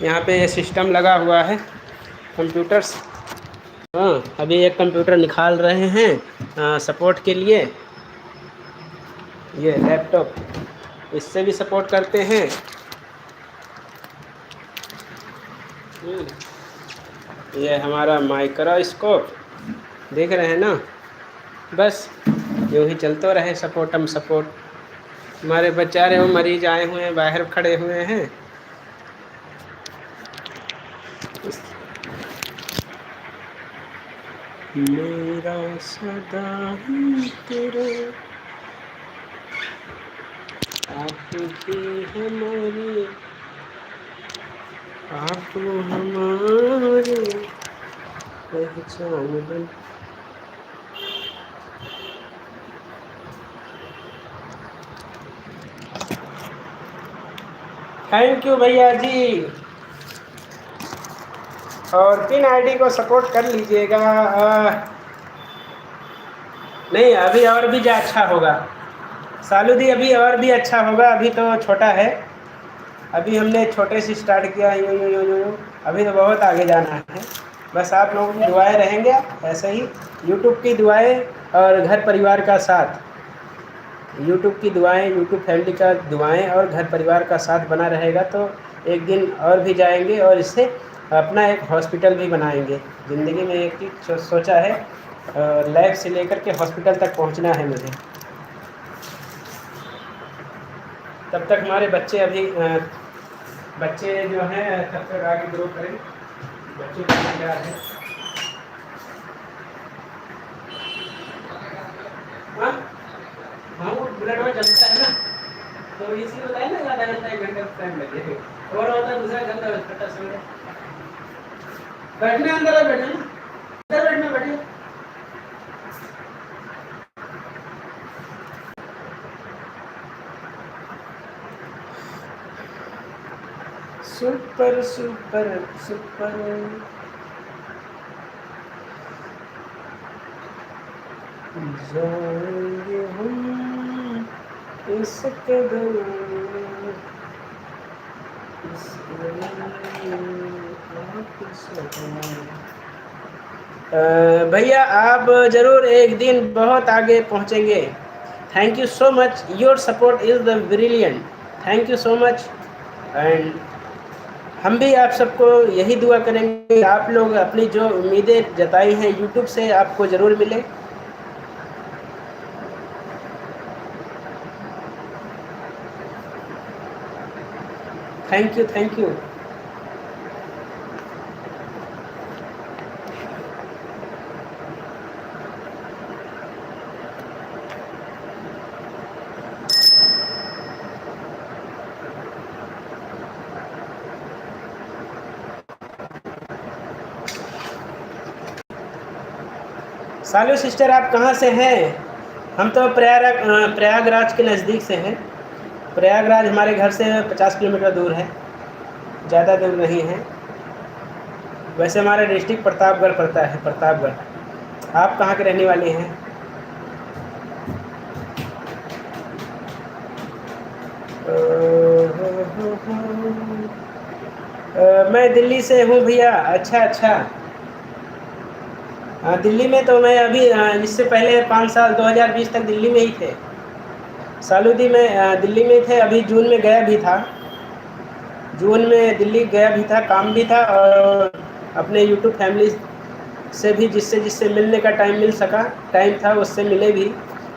यहाँ पे सिस्टम लगा हुआ है, कंप्यूटर्स। हाँ अभी एक कंप्यूटर निकाल रहे हैं सपोर्ट के लिए। ये लैपटॉप इससे भी सपोर्ट करते हैं। ये हमारा माइक्रोस्कोप देख रहे हैं ना। बस यूँ ही चलते रहे सपोर्टम सपोर्ट। हमारे बेचारे वो मरीज आए हुए हैं, बाहर खड़े हुए हैं। मेरा सदा ही तेरे आपकी हमारी आप हमारी पहचान बन। थैंक यू भैया जी, और पिन आईडी को सपोर्ट कर लीजिएगा। नहीं, अभी और भी जा अच्छा होगा सालू दी, अभी और भी अच्छा होगा। अभी तो छोटा है, अभी हमने छोटे से स्टार्ट किया, यूँ यूँ यूँ यूँ, अभी तो बहुत आगे जाना है। बस आप लोगों की दुआएं रहेंगे ऐसे ही, यूट्यूब की दुआएं और घर परिवार का साथ, यूट्यूब की दुआएं, यूट्यूब फैमिली का दुआएं और घर परिवार का साथ बना रहेगा तो एक दिन और भी जाएंगे और इससे अपना एक हॉस्पिटल भी बनाएंगे। ज़िंदगी में एक चीज़ सोचा है, लैब से लेकर के हॉस्पिटल तक पहुंचना है मुझे। तब तक हमारे बच्चे अभी बच्चे जो हैं तब तक आगे ग्रो करें, बच्चे का प्यार है। हाँ हाँ, वो ब्लड में जलता है ना, तो इसी बताया ना आधा घंटा 1 घंटा टाइम लगे, और होता है दूसरा घंटा खट्टा समय। बैठने अंदर है, बैठे ना, अंदर बैठना, बैठे। सुपर सुपर सुपर जाएंगे हम इस कदर, इस भैया आप ज़रूर एक दिन बहुत आगे पहुंचेंगे। Thank you so much, your support is the brilliant, thank you so much. And हम भी आप सबको यही दुआ करेंगे, आप लोग अपनी जो उम्मीदें जताई हैं यूट्यूब से आपको ज़रूर मिले। Thank you, thank you. Salu sister आप कहाँ से हैं? हम तो प्रयागराज के नज़दीक से हैं। प्रयागराज हमारे घर से 50 किलोमीटर दूर है, ज़्यादा दूर नहीं है। वैसे हमारा डिस्ट्रिक्ट प्रतापगढ़ पड़ता है, प्रतापगढ़। आप कहाँ के रहने वाले हैं? मैं दिल्ली से हूँ भैया। अच्छा अच्छा, हाँ दिल्ली में तो मैं अभी इससे पहले 5 साल 2020 तक दिल्ली में ही थे। सालूदी में दिल्ली में थे, अभी जून में गया भी था, जून में दिल्ली गया भी था, काम भी था और अपने यूट्यूब फैमिली से भी जिससे जिससे मिलने का टाइम था उससे मिले भी।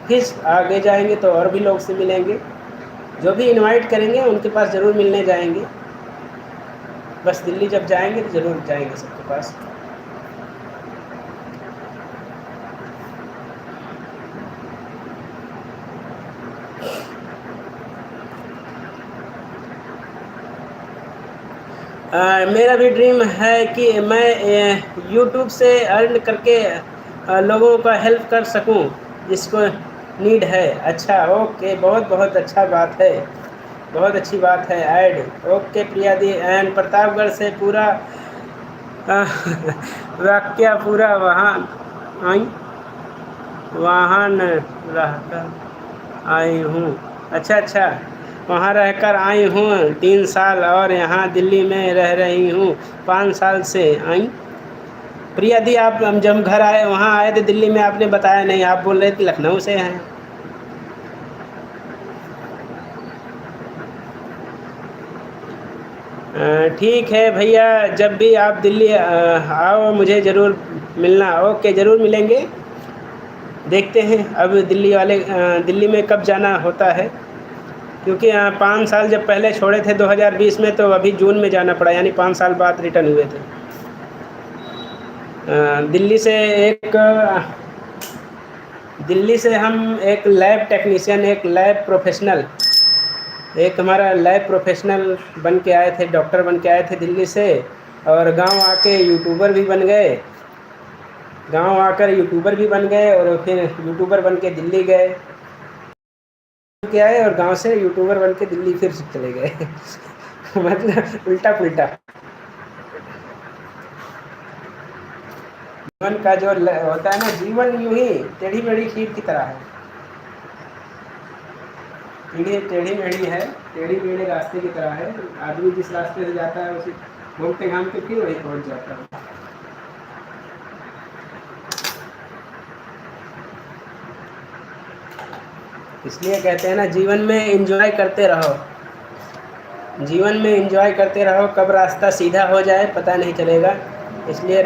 फिर आगे जाएंगे तो और भी लोग से मिलेंगे, जो भी इनवाइट करेंगे उनके पास ज़रूर मिलने जाएंगे। बस दिल्ली जब जाएंगे तो ज़रूर जाएंगे सबके पास। मेरा भी ड्रीम है कि मैं यूट्यूब से अर्न करके लोगों का हेल्प कर सकूं जिसको नीड है। अच्छा, ओके, बहुत बहुत अच्छा बात है, बहुत अच्छी बात है। Add okay Priya the. And Pratapgarh से पूरा वाक्य पूरा वहाँ आई, वहाँ न रहकर आई हूँ। अच्छा अच्छा, वहाँ रहकर आई हूँ 3 साल और यहाँ दिल्ली में रह रही हूँ 5 साल से। आई प्रिया दी, आप हम जब घर आए वहाँ आए थे दिल्ली में, आपने बताया नहीं, आप बोल रहे थे लखनऊ से हैं। ठीक है भैया, जब भी आप दिल्ली आओ मुझे ज़रूर मिलना। ओके, ज़रूर मिलेंगे। देखते हैं अब दिल्ली में कब जाना होता है, क्योंकि 5 साल जब पहले छोड़े थे 2020 में, तो अभी जून में जाना पड़ा, यानी 5 साल बाद रिटर्न हुए थे। दिल्ली से हम एक लैब टेक्नीशियन, एक लैब प्रोफेशनल, एक हमारा लैब प्रोफेशनल बन के आए थे, डॉक्टर बन के आए थे दिल्ली से, और गांव आके यूट्यूबर भी बन गए। गांव आकर यूट्यूबर भी बन गए और फिर यूट्यूबर बन के दिल्ली गए के आए, और गांव से यूट्यूबर बन के दिल्ली फिर चले गए मतलब उल्टा पुल्टा। जीवन का जो होता है ना, जीवन यूं ही टेढ़ी मेढ़ी खीर की तरह है। टेढ़ी मेढ़ी है, टेढ़ी मेढ़े रास्ते की तरह है। आदमी जिस रास्ते से जाता है उसे घूमते घामते फिर वही पहुंच जाता है। इसलिए कहते हैं ना, जीवन में एंजॉय करते रहो, जीवन में एंजॉय करते रहो, कब रास्ता सीधा हो जाए पता नहीं चलेगा। इसलिए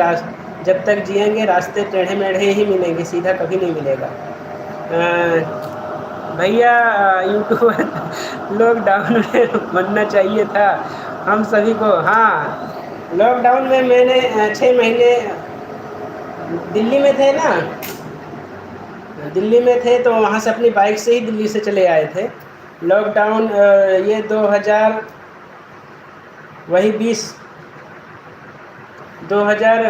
जब तक जिएंगे रास्ते टेढ़े मेढ़े ही मिलेंगे, सीधा कभी नहीं मिलेगा। भैया यूट्यूबर लॉकडाउन में बनना चाहिए था हम सभी को। हाँ, लॉकडाउन में मैंने 6 महीने दिल्ली में थे ना, दिल्ली में थे तो वहाँ से अपनी बाइक से ही दिल्ली से चले आए थे। लॉकडाउन ये 2000 वही 2000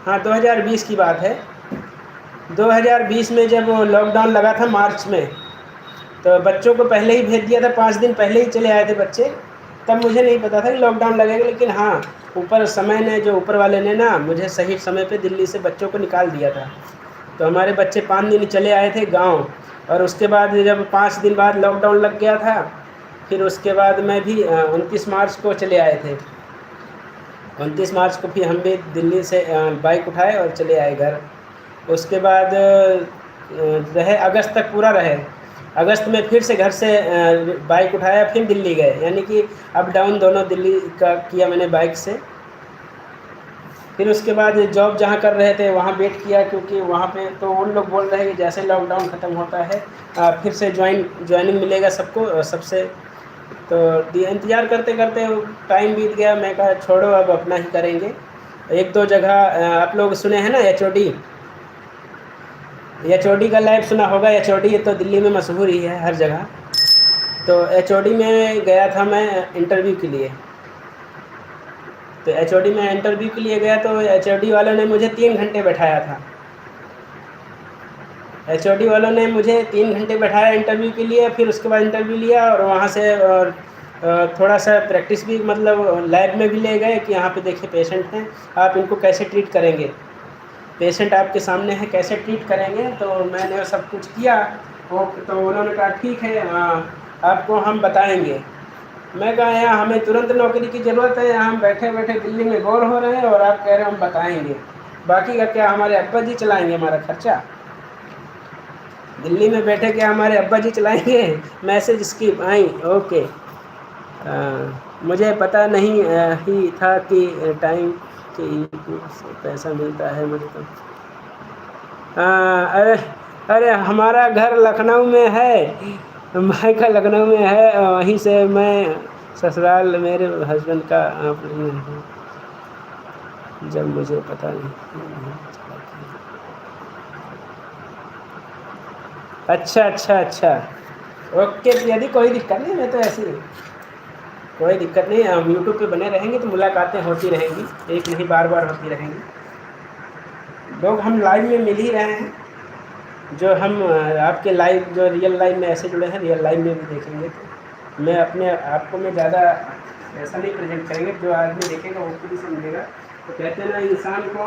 हाँ 2020 की बात है। 2020 में जब लॉकडाउन लगा था मार्च में, तो बच्चों को पहले ही भेज दिया था, 5 दिन पहले ही चले आए थे बच्चे। तब मुझे नहीं पता था कि लॉकडाउन लगेगा, लेकिन हाँ ऊपर समय ने, जो ऊपर वाले ने ना, मुझे सही समय पे दिल्ली से बच्चों को निकाल दिया था। तो हमारे बच्चे 5 दिन चले आए थे गांव, और उसके बाद जब 5 दिन बाद लॉकडाउन लग गया था, फिर उसके बाद मैं भी 29 मार्च को चले आए थे। 29 मार्च को फिर हम भी दिल्ली से बाइक उठाए और चले आए घर। उसके बाद रहे अगस्त तक पूरा रहे। अगस्त में फिर से घर से बाइक उठाया, फिर दिल्ली गए, यानी कि अप डाउन दोनों दिल्ली का किया मैंने बाइक से। फिर उसके बाद जॉब जहाँ कर रहे थे वहाँ वेट किया, क्योंकि वहाँ पे तो उन लोग बोल रहे हैं कि जैसे लॉकडाउन ख़त्म होता है फिर से ज्वाइनिंग मिलेगा सबको, सबसे। तो इंतज़ार करते करते टाइम बीत गया। मैं कहा छोड़ो, अब अपना ही करेंगे। 1-2 जगह आप लोग सुने हैं ना HOD, HOD का लाइव सुना होगा। HOD तो दिल्ली में मशहूर ही है हर जगह। तो HOD में गया था मैं इंटरव्यू के लिए। तो HOD में इंटरव्यू के लिए गया तो HOD वालों ने मुझे 3 घंटे बैठाया था। HOD वालों ने मुझे 3 घंटे बैठाया इंटरव्यू के लिए। फिर उसके बाद इंटरव्यू लिया और वहाँ से और थोड़ा सा प्रैक्टिस भी, मतलब लैब में भी ले गए कि यहाँ पे देखिए पेशेंट हैं, आप इनको कैसे ट्रीट करेंगे, पेशेंट आपके सामने है कैसे ट्रीट करेंगे। तो मैंने सब कुछ किया। तो उन्होंने कहा ठीक है, आपको हम बताएंगे। मैं कहा यहाँ हमें तुरंत नौकरी की ज़रूरत है, यहाँ हम बैठे बैठे दिल्ली में बोर हो रहे हैं और आप कह रहे हैं हम बताएंगे। बाकी का क्या, हमारे अब्बा जी चलाएंगे हमारा खर्चा? दिल्ली में बैठे क्या हमारे अब्बा जी चलाएंगे? Message skip I, okay. मुझे पता नहीं ही था कि टाइम के से पैसा मिलता है मुझे तो। अरे अरे हमारा घर लखनऊ में है, मायका लखनऊ में है, वहीं से मैं ससुराल मेरे हस्बैंड का जब मुझे पता नहीं। अच्छा ओके। यदि कोई दिक्कत नहीं, मैं तो ऐसी कोई दिक्कत नहीं, हम यूट्यूब पे बने रहेंगे तो मुलाकातें होती रहेंगी, एक नहीं बार बार होती रहेंगी। लोग हम लाइव में मिल ही रहे हैं, जो हम आपके लाइव, जो रियल लाइव में ऐसे जुड़े हैं, रियल लाइव में भी देखेंगे। तो मैं अपने आपको मैं ज़्यादा ऐसा नहीं प्रेजेंट करेंगे, जो आदमी देखेगा वो खुद ही समझेगा। तो कहते हैं ना, इंसान को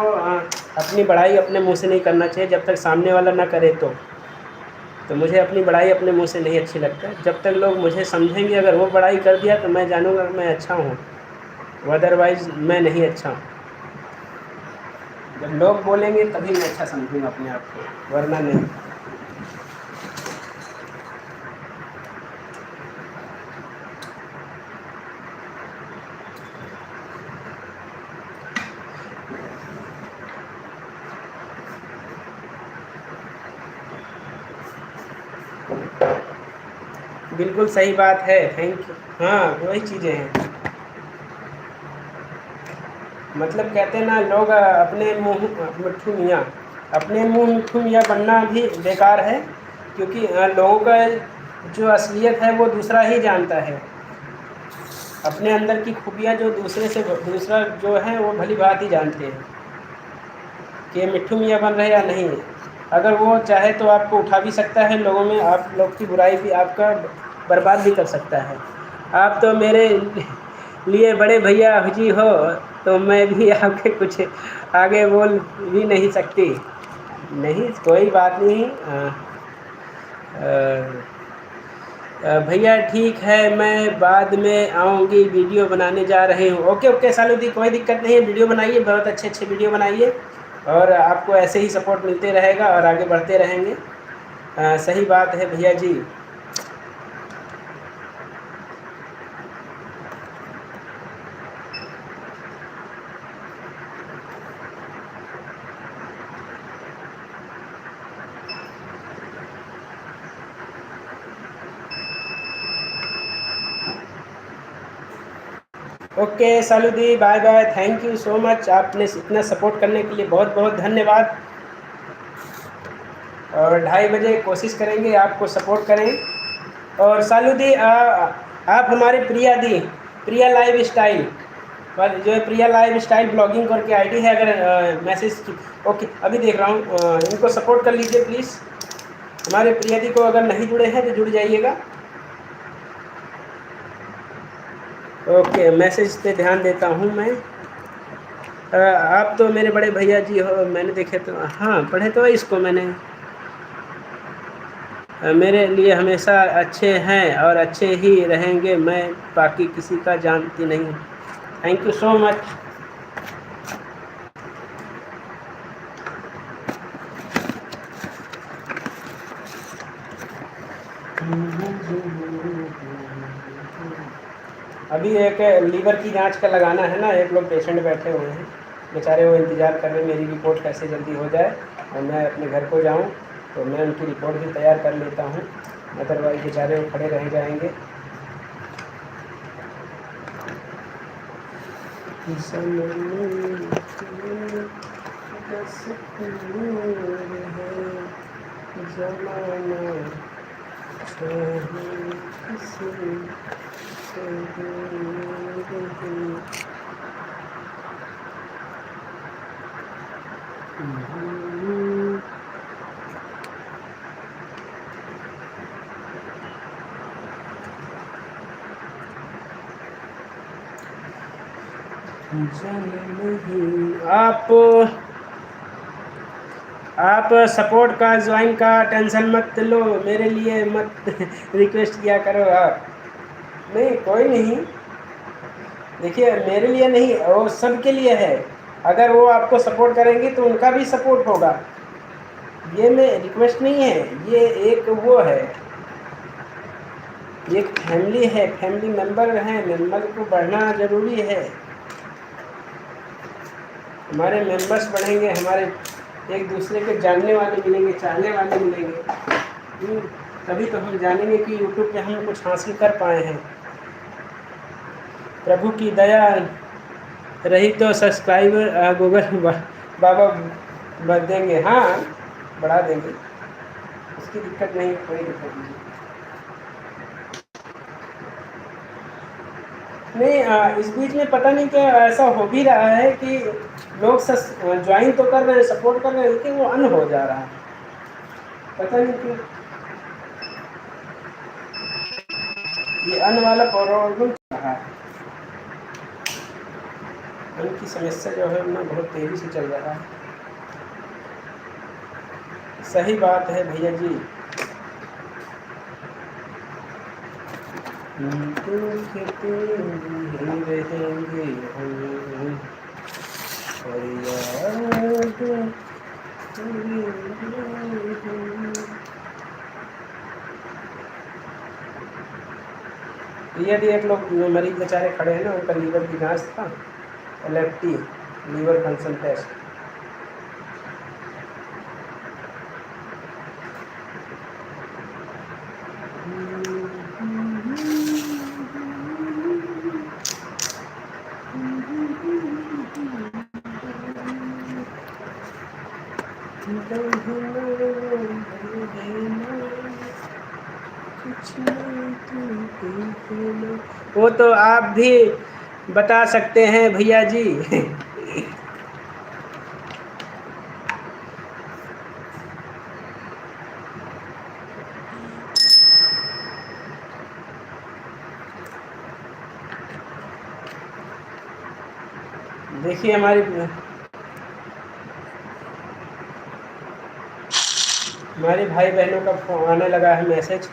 अपनी बड़ाई अपने मुंह से नहीं करना चाहिए जब तक सामने वाला ना करे। तो मुझे अपनी बड़ाई अपने मुंह से नहीं अच्छी लगता। जब तक लोग मुझे समझेंगे, अगर वो बड़ाई कर दिया तो मैं जानूँगा कि मैं अच्छा हूँ, अदरवाइज़ मैं नहीं अच्छा हूँ। जब लोग बोलेंगे तभी मैं अच्छा समझूंगा अपने आप को, वरना नहीं। बिल्कुल सही बात है, थैंक यू। हाँ वही चीज़ें हैं, मतलब कहते हैं ना लोग अपने मुँह मिट्ठू मियाँ, अपने मुँह मिट्ठू मियाँ बनना भी बेकार है, क्योंकि लोगों का जो असलियत है वो दूसरा ही जानता है। अपने अंदर की खूबियाँ जो दूसरा जो है वो भली बात ही जानते हैं कि मिट्ठू मियाँ बन रहे या नहीं। अगर वो चाहे तो आपको उठा भी सकता है, लोगों में आप लोग की बुराई भी आपका बर्बाद भी कर सकता है। आप तो मेरे लिए बड़े भैया जी हो, तो मैं भी आगे कुछ आगे बोल भी नहीं सकती। नहीं, कोई बात नहीं। भैया ठीक है, मैं बाद में आऊँगी, वीडियो बनाने जा रही हूँ। ओके ओके सालू दी, कोई दिक्कत नहीं है, वीडियो बनाइए, बहुत अच्छे अच्छे वीडियो बनाइए और आपको ऐसे ही सपोर्ट मिलते रहेगा और आगे बढ़ते रहेंगे। सही बात है भैया जी। ओके सालू दी, bye bye, thank you so much, आपने इतना सपोर्ट करने के लिए बहुत बहुत धन्यवाद। और 2:30 बजे कोशिश करेंगे आपको सपोर्ट करें। और सालू दी आप हमारे प्रिया दी, प्रिया लाइव स्टाइल पर जो है, प्रिया लाइव स्टाइल ब्लॉगिंग करके आईडी है, अगर मैसेज ओके अभी देख रहा हूँ, इनको सपोर्ट कर लीजिए प्लीज़। हमारे प्रिया दी को अगर नहीं जुड़े हैं तो जुड़ जाइएगा। ओके, मैसेज पे ध्यान देता हूँ मैं। आप तो मेरे बड़े भैया जी हो, मैंने देखे तो, हाँ पढ़े तो इसको मैंने। मेरे लिए हमेशा अच्छे हैं और अच्छे ही रहेंगे, मैं बाकी किसी का जानती नहीं। Thank you so much. अभी एक लीवर की जांच का लगाना है ना, एक लोग पेशेंट बैठे हुए हैं बेचारे, वो इंतज़ार कर रहे हैं मेरी रिपोर्ट कैसे जल्दी हो जाए और मैं अपने घर को जाऊं, तो मैं उनकी रिपोर्ट भी तैयार कर लेता हूं, अदरवाइज बेचारे वो खड़े रह जाएंगे। आप सपोर्ट का ज्वाइन का टेंशन मत लो, मेरे लिए मत रिक्वेस्ट किया करो आप। नहीं कोई नहीं, देखिए मेरे लिए नहीं, वो सबके लिए है। अगर वो आपको सपोर्ट करेंगे तो उनका भी सपोर्ट होगा। ये मैं रिक्वेस्ट नहीं है, ये एक वो है, एक फैमिली है, फैमिली मेंबर है, मेंबर को बढ़ना ज़रूरी है। हमारे मेंबर्स बढ़ेंगे, हमारे एक दूसरे के जानने वाले मिलेंगे, चाहने वाले मिलेंगे, तभी तो हम जानेंगे कि यूट्यूब पे हम कुछ हासिल कर पाए हैं। प्रभु की दया रही तो सब्सक्राइबर गूगल बाबा बढ़ देंगे, हाँ बढ़ा देंगे, उसकी दिक्कत नहीं, कोई दिक्कत नहीं। नहीं इस बीच में पता नहीं क्या ऐसा हो भी रहा है कि लोग ज्वाइन तो कर रहे हैं, सपोर्ट कर रहे हैं, लेकिन वो अन हो जा रहा है, पता नहीं क्यों। ये अन वाला प्रॉब्लम चल रहा है, अन की समस्या जो है ना बहुत तेज़ी से चल रहा है। सही बात है भैया जी। रहेंगे हम यदि एक लोग मरीज बेचारे खड़े हैं ना, उनका लीवर की जांच था, LFT लीवर फंक्शन टेस्ट। वो तो आप भी बता सकते हैं भैया जी। देखिए हमारे भाई बहनों का फोन आने लगा है, मैसेज।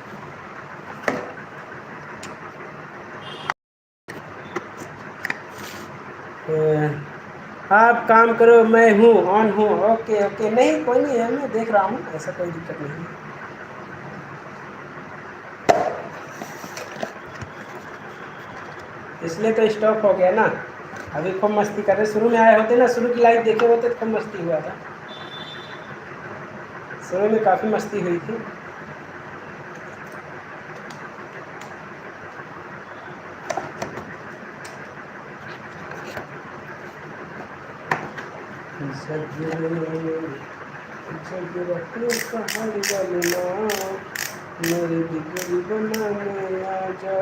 आप काम करो, मैं हूँ, ऑन हूँ। ओके ओके, नहीं कोई नहीं है, मैं देख रहा हूँ, ऐसा कोई दिक्कत नहीं है। इसलिए तो स्टॉप हो गया ना, अभी खूब मस्ती कर रहे। शुरू में आए होते ना, शुरू की लाइव देखे होते तो खूब मस्ती हुआ था, शुरू में काफ़ी मस्ती हुई थी। मेरी बिगड़ी बनाने आजा,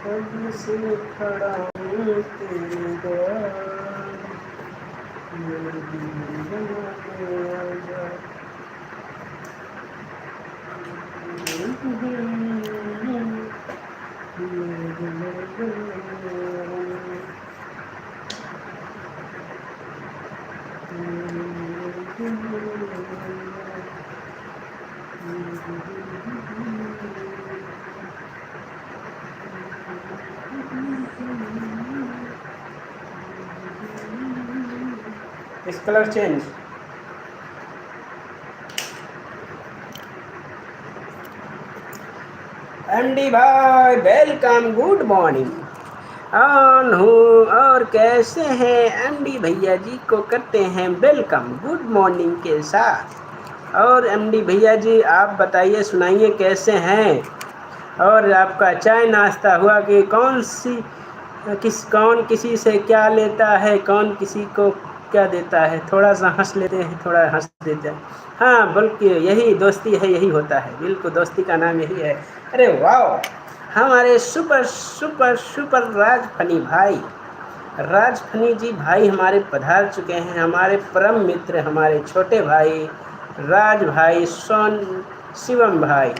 कब से खड़ा हूँ तेरे द्वार, मेरी बिगड़ी बनाने आजा। इस कलर चेंज। एमडी भाई वेलकम, गुड मॉर्निंग। ऑन हूँ, और कैसे हैं एमडी भैया जी को करते हैं वेलकम गुड मॉर्निंग के साथ। और एमडी भैया जी आप बताइए, सुनाइए कैसे हैं, और आपका चाय नाश्ता हुआ कि कौन किसी से क्या लेता है, कौन किसी को क्या देता है। थोड़ा सा हंस लेते हैं, थोड़ा हंस देते हैं। हाँ बल्कि यही दोस्ती है, यही होता है, बिल्कुल दोस्ती का नाम यही है। अरे वाह, हमारे सुपर सुपर सुपर राज फनी भाई, राज फनी जी भाई हमारे पधार चुके हैं, हमारे परम मित्र, हमारे छोटे भाई राज भाई, शिवम भाई।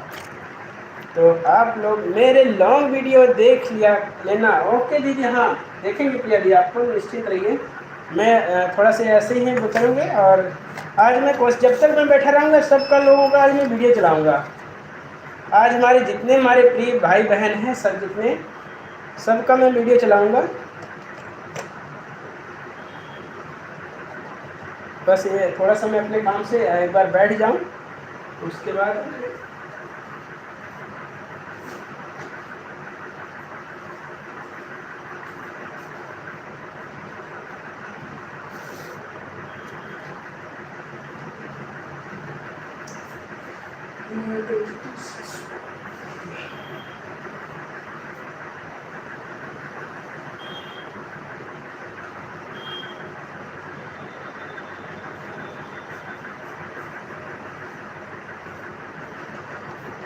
तो आप लोग मेरे लॉन्ग वीडियो देख लेना। ओके दीदी, हाँ देखेंगे प्रिया दी, आपको निश्चित रहिए। मैं थोड़ा सा ऐसे ही करूँगे, और आज मैं जब तक मैं बैठा रहूँगा सबका लोगों का आज मैं वीडियो चलाऊँगा। आज हमारे जितने हमारे प्रिय भाई बहन हैं, सब जितने, सबका मैं वीडियो चलाऊँगा। बस ये थोड़ा सा मैं अपने काम से एक बार बैठ जाऊँ, उसके बाद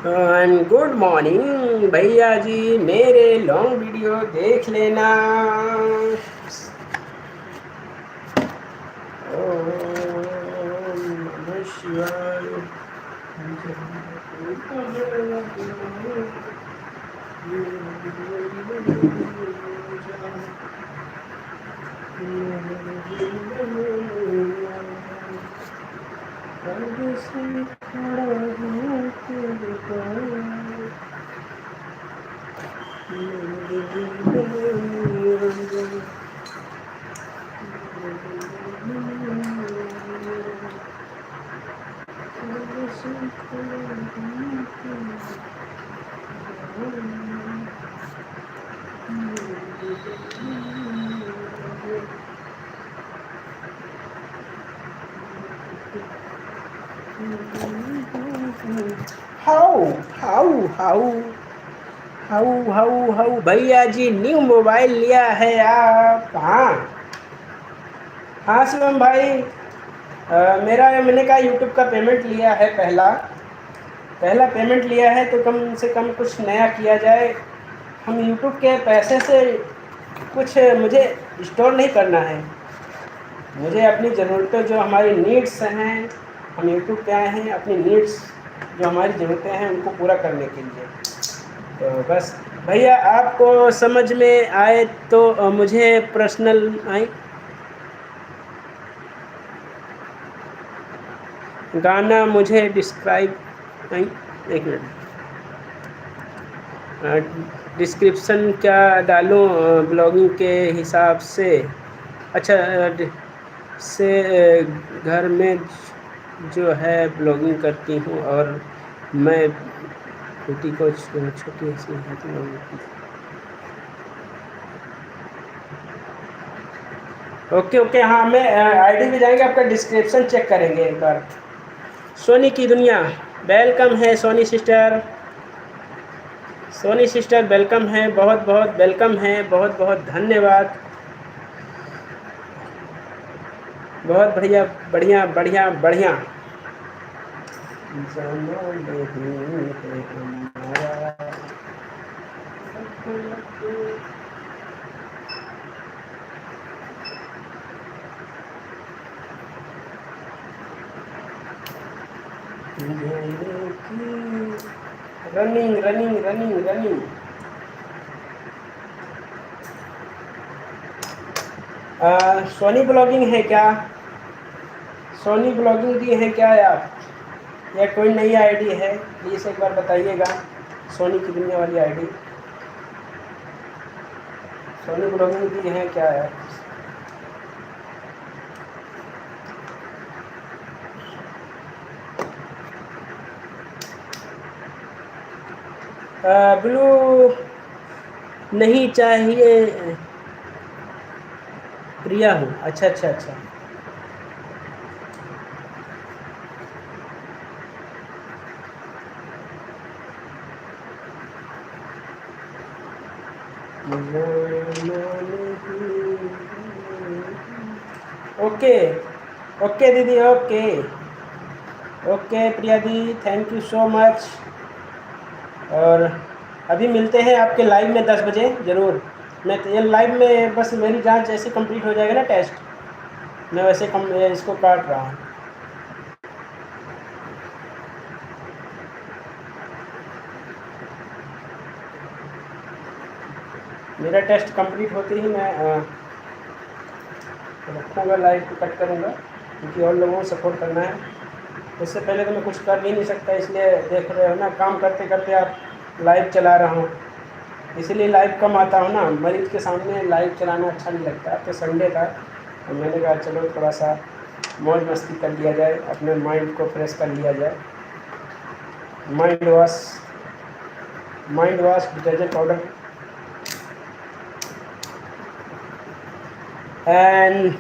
एंड गुड मॉर्निंग भैया जी, मेरे लॉन्ग वीडियो देख लेना। ओम नमः शिवाय। हाउ भैया जी, न्यू मोबाइल लिया है आप? हाँ हाँ शिवम भाई, मैंने कहा यूट्यूब का पेमेंट लिया है, पहला पेमेंट लिया है, तो कम से कम कुछ नया किया जाए। हम यूट्यूब के पैसे से कुछ मुझे स्टोर नहीं करना है, मुझे अपनी ज़रूरतें जो हमारी नीड्स हैं, हम यूट्यूब पे आए हैं अपनी नीड्स जो हमारी ज़रूरतें हैं उनको पूरा करने के लिए। तो बस भैया आपको समझ में आए तो मुझे पर्सनल आई गाना मुझे डिस्क्राइब आई, एक मिनट, डिस्क्रिप्शन क्या डालूं ब्लॉगिंग के हिसाब से? अच्छा, से घर में जो है ब्लॉगिंग करती हूँ और मैं बेटी को छोटी सी है तो ओके ओके, हाँ मैं आईडी पे जाएंगे, आपका डिस्क्रिप्शन चेक करेंगे एक बार। सोनी की दुनिया, वेलकम है Soni sister, Soni sister welcome है, बहुत बहुत वेलकम है, बहुत बहुत धन्यवाद, बहुत बढ़िया बढ़िया बढ़िया बढ़िया। जाना नहीं है हमारा running running running running. Soni blogging है क्या? सोनी ब्लॉगिंग दी है क्या आप, या कोई नई आईडी है? प्लीज़ एक बार बताइएगा। सोनी की दुनिया वाली आईडी सोनी ब्लॉगिंग दी है क्या यार? ब्लू नहीं चाहिए, प्रिया हूँ। अच्छा अच्छा अच्छा, ओके ओके दीदी, okay okay Priya the, thank you so much. और अभी मिलते हैं आपके लाइव में 10 बजे ज़रूर। मैं तो ये लाइव में बस मेरी जांच जैसे कंप्लीट हो जाएगा ना टेस्ट, मैं वैसे इसको काट रहा हूँ। मेरा टेस्ट कंप्लीट होते ही मैं रखूँगा, लाइव को कट करूँगा, क्योंकि और लोगों को सपोर्ट करना है। इससे पहले तो मैं कुछ कर भी नहीं सकता, इसलिए देख रहे हो ना, काम करते करते आप लाइव चला रहा हूँ, इसलिए लाइव कम आता हूँ ना, मरीज के सामने लाइव चलाना अच्छा नहीं लगता। तो संडे था तो मैंने कहा चलो थोड़ा सा मौज मस्ती कर लिया जाए, अपने माइंड को फ्रेश कर लिया जाए। Mind wash detergent powder and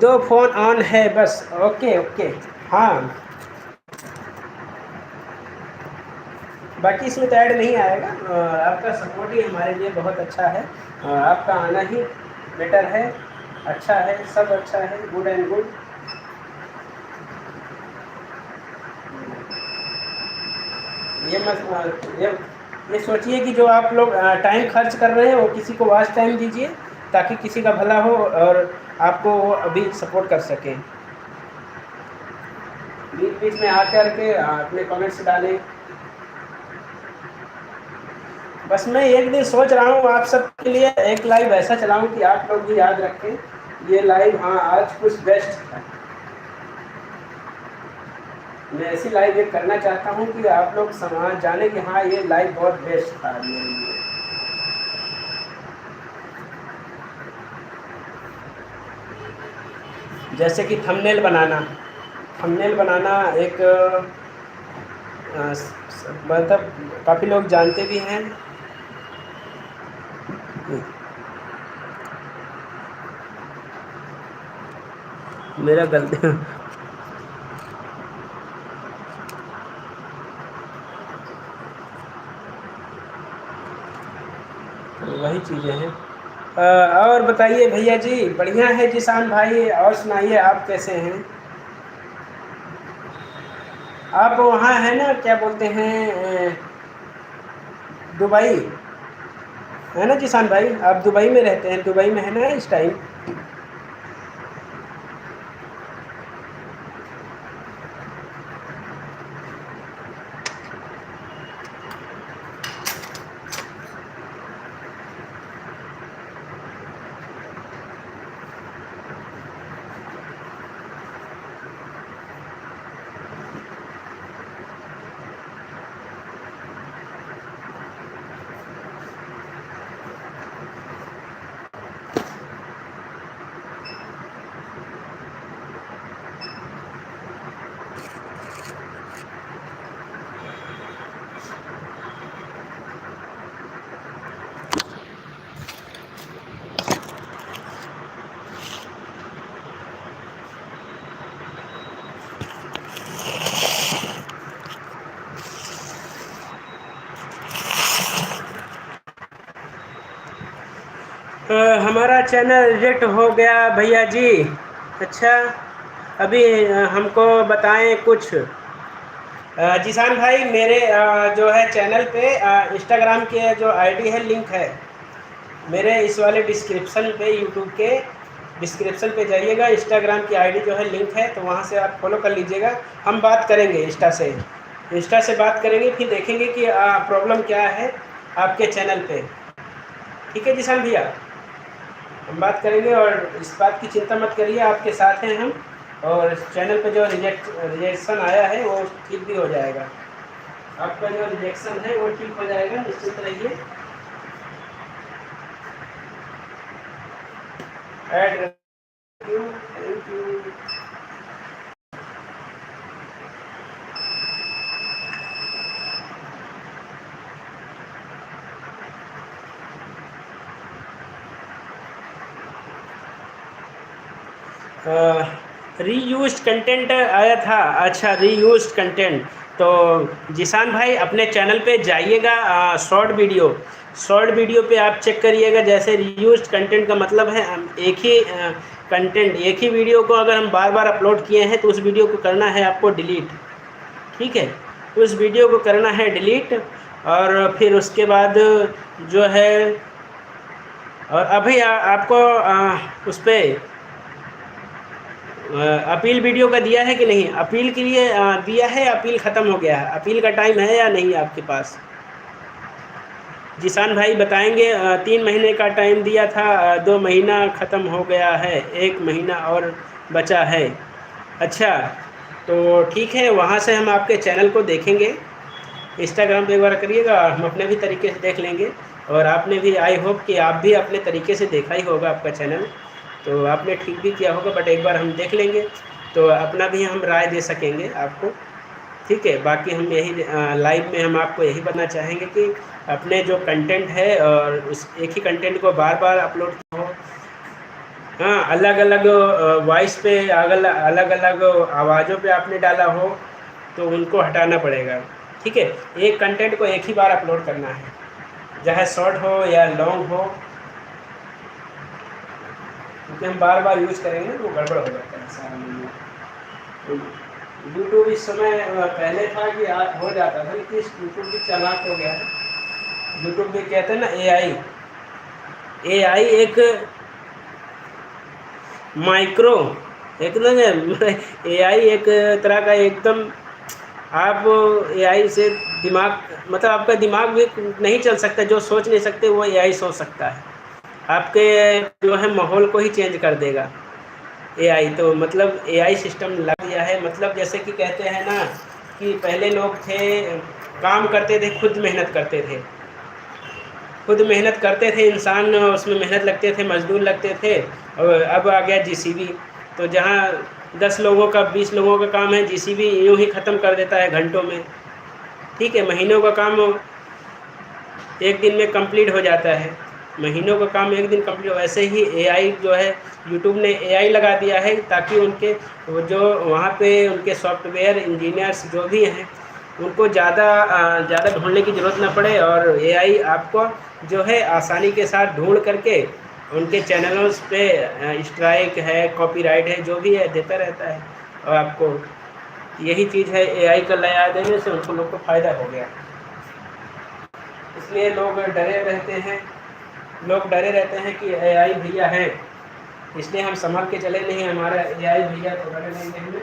2 phone on है बस। ओके ओके, हाँ बाकी इसमें तो ऐड नहीं आएगा। आपका सपोर्ट ही हमारे लिए बहुत अच्छा है, आपका आना ही बेटर है, अच्छा है, सब अच्छा है, गुड एंड गुड। ये मत ये सोचिए कि जो आप लोग टाइम खर्च कर रहे हैं वो किसी को वॉच टाइम दीजिए, ताकि किसी का भला हो और आपको वो अभी सपोर्ट कर सके। बीच बीच में आकर के अपने कमेंट्स डालें। बस मैं एक दिन सोच रहा हूँ आप सबके लिए एक लाइव ऐसा चलाऊँ कि आप लोग भी याद रखें ये लाइव, हाँ आज कुछ बेस्ट था। मैं ऐसी लाइव एक करना चाहता हूँ कि आप लोग समाज जाने कि हाँ ये लाइव बहुत बेस्ट था मेरे लिए। जैसे कि थंबनेल बनाना एक मतलब काफ़ी लोग जानते भी हैं। मेरा गलती वही चीज़ें हैं। और बताइए भैया जी, बढ़िया है जिसान भाई, और सुनाइए आप कैसे हैं? आप वहाँ है ना, क्या बोलते हैं, दुबई है ना जिसान भाई? आप दुबई में रहते हैं, दुबई में है ना इस टाइम? हमारा चैनल रिजेक्ट हो गया भैया जी। अच्छा, अभी हमको बताएं कुछ। जिसान भाई, मेरे जो है चैनल पे इंस्टाग्राम के जो आईडी है लिंक है मेरे इस वाले डिस्क्रिप्शन पे, यूट्यूब के डिस्क्रिप्शन पे जाइएगा, इंस्टाग्राम की आईडी जो है लिंक है, तो वहाँ से आप फॉलो कर लीजिएगा। हम बात करेंगे इंस्टा से बात करेंगे, फिर देखेंगे कि प्रॉब्लम क्या है आपके चैनल पे। ठीक है जिसान भैया, हम बात करेंगे और इस बात की चिंता मत करिए, आपके साथ हैं हम। और चैनल पे जो रिजेक्शन आया है वो ठीक भी हो जाएगा। आपका जो रिजेक्शन है वो ठीक हो जाएगा, निश्चित रहिए। Thank you. रीयूज्ड कंटेंट आया था। अच्छा, रीयूज्ड कंटेंट, तो जिसान भाई अपने चैनल पे जाइएगा, शॉर्ट वीडियो पे आप चेक करिएगा। जैसे रीयूज्ड कंटेंट का मतलब है एक ही कंटेंट, एक ही वीडियो को अगर हम बार बार अपलोड किए हैं तो उस वीडियो को करना है आपको डिलीट। ठीक है, उस वीडियो को करना है डिलीट, और फिर उसके बाद जो है, और अभी आपको उस पर अपील वीडियो का दिया है कि नहीं? अपील के लिए दिया है, अपील ख़त्म हो गया है? अपील का टाइम है या नहीं आपके पास? जिसान भाई बताएंगे। 3 महीने का टाइम दिया था, 2 महीना ख़त्म हो गया है, 1 महीना और बचा है। अच्छा, तो ठीक है, वहाँ से हम आपके चैनल को देखेंगे। इंस्टाग्राम पे एक बार करिएगा, हम अपने भी तरीके से देख लेंगे। और आपने भी, आई होप कि आप भी अपने तरीके से देखा ही होगा आपका चैनल, तो आपने ठीक भी किया होगा, बट एक बार हम देख लेंगे तो अपना भी हम राय दे सकेंगे आपको। ठीक है, बाकी हम यही लाइव में हम आपको यही बताना चाहेंगे कि अपने जो कंटेंट है और उस एक ही कंटेंट को बार बार अपलोड किया हो, हाँ, अलग अलग वॉइस पे, अलग अलग आवाज़ों पे आपने डाला हो तो उनको हटाना पड़ेगा। ठीक है, एक कंटेंट को एक ही बार अपलोड करना है, चाहे शॉर्ट हो या लॉन्ग हो, क्योंकि हम बार बार यूज़ करेंगे तो गड़बड़ हो जाता है सारा। यूट्यूब इस समय पहले था कि हो जाता था, लेकिन यूट्यूब भी चालाक हो गया है। यूट्यूब भी कहते हैं ना, एआई एक माइक्रो, एकदम एआई एक तरह का एकदम, आप एआई से दिमाग, मतलब आपका दिमाग भी नहीं चल सकता, जो सोच नहीं सकते वो एआई सोच सकता है। आपके जो है माहौल को ही चेंज कर देगा एआई। तो मतलब एआई सिस्टम लग गया है। मतलब जैसे कि कहते हैं ना कि पहले लोग थे, काम करते थे, खुद मेहनत करते थे इंसान, उसमें मेहनत लगते थे, मजदूर लगते थे। और अब आ गया जीसीबी, तो जहाँ 10 लोगों का, 20 लोगों का काम है, जीसीबी यूँ ही ख़त्म कर देता है घंटों में। ठीक है, महीनों का काम एक दिन में कंप्लीट हो जाता है, महीनों का काम एक दिन कंप्लीट। वैसे ही एआई जो है, यूट्यूब ने एआई लगा दिया है ताकि उनके जो वहाँ पे उनके सॉफ्टवेयर इंजीनियर्स जो भी हैं उनको ज़्यादा ढूंढने की ज़रूरत ना पड़े, और एआई आपको जो है आसानी के साथ ढूंढ करके उनके चैनलों पे स्ट्राइक है, कॉपीराइट है, जो भी है देता रहता है। और आपको यही चीज़ है, एआई का लगा देने से उनको लोग को फ़ायदा हो गया, इसलिए लोग डरे रहते हैं कि एआई भैया हैं, इसलिए हम संभल के चले नहीं, हमारा एआई भैया तो डरे नहीं हमें।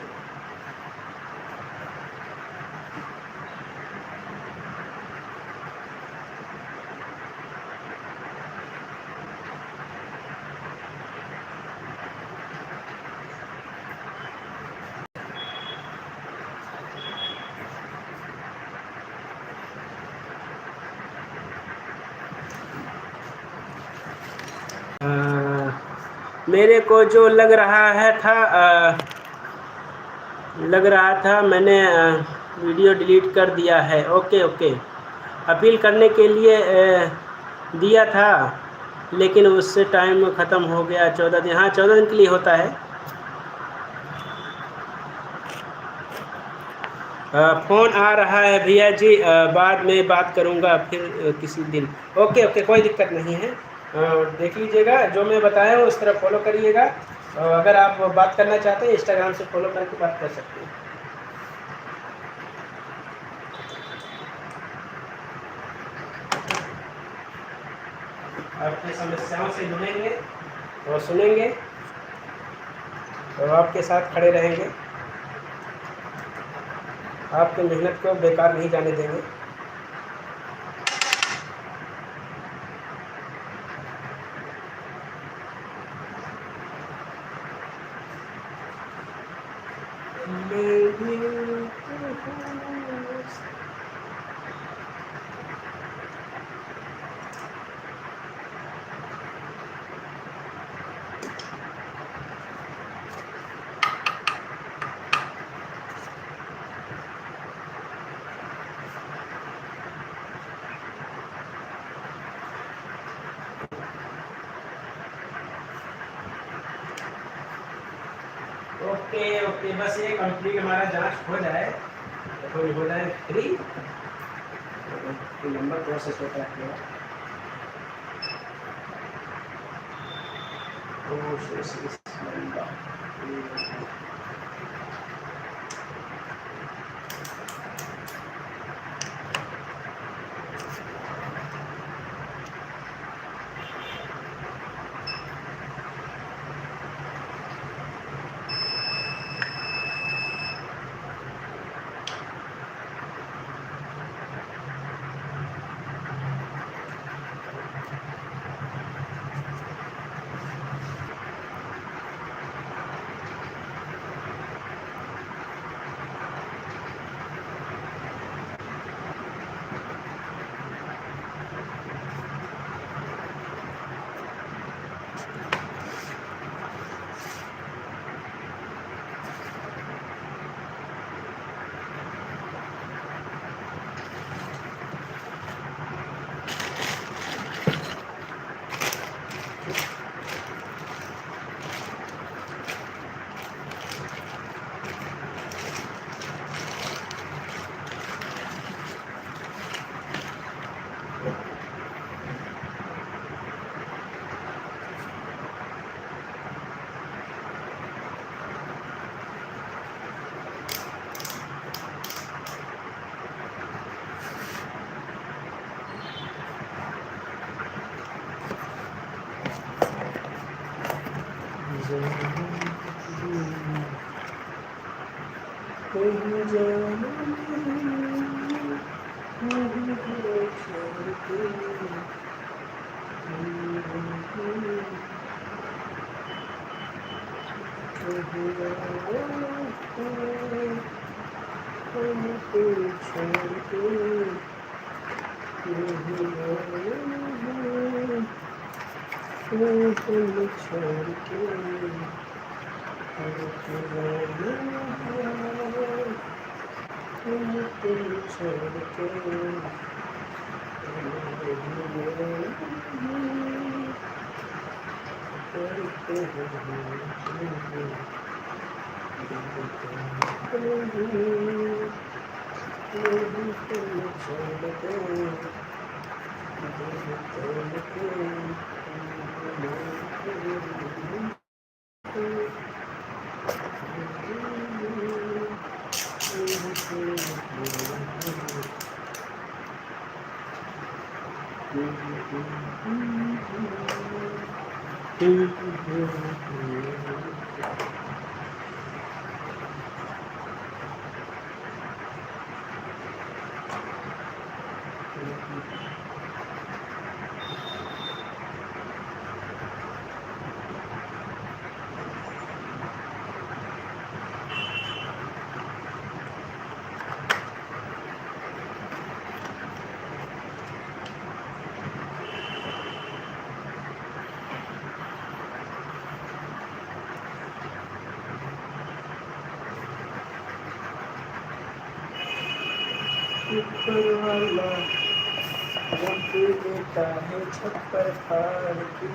मेरे को जो लग रहा था मैंने वीडियो डिलीट कर दिया है। ओके, अपील करने के लिए दिया था, लेकिन उससे टाइम ख़त्म हो गया। 14 दिन, हाँ 14 दिन के लिए होता है। फ़ोन आ रहा है भैया जी, बाद में बात करूँगा फिर किसी दिन। ओके, कोई दिक्कत नहीं है। देख लीजिएगा, जो मैं बताया हूँ उस तरह फॉलो करिएगा। और अगर आप बात करना चाहते हैं इंस्टाग्राम से फॉलो करके बात कर सकते हैं। आपकी समस्याओं से जुड़ेंगे और सुनेंगे और आपके साथ खड़े रहेंगे, आपकी मेहनत को बेकार नहीं जाने देंगे। ओके ओके, बस ये कंप्लीट हमारा जांच हो जाए तो हो जाए फ्री। नंबर प्रोसेस होता है। ऊपर वाला रोटी देता है छप्पर फाड़ के।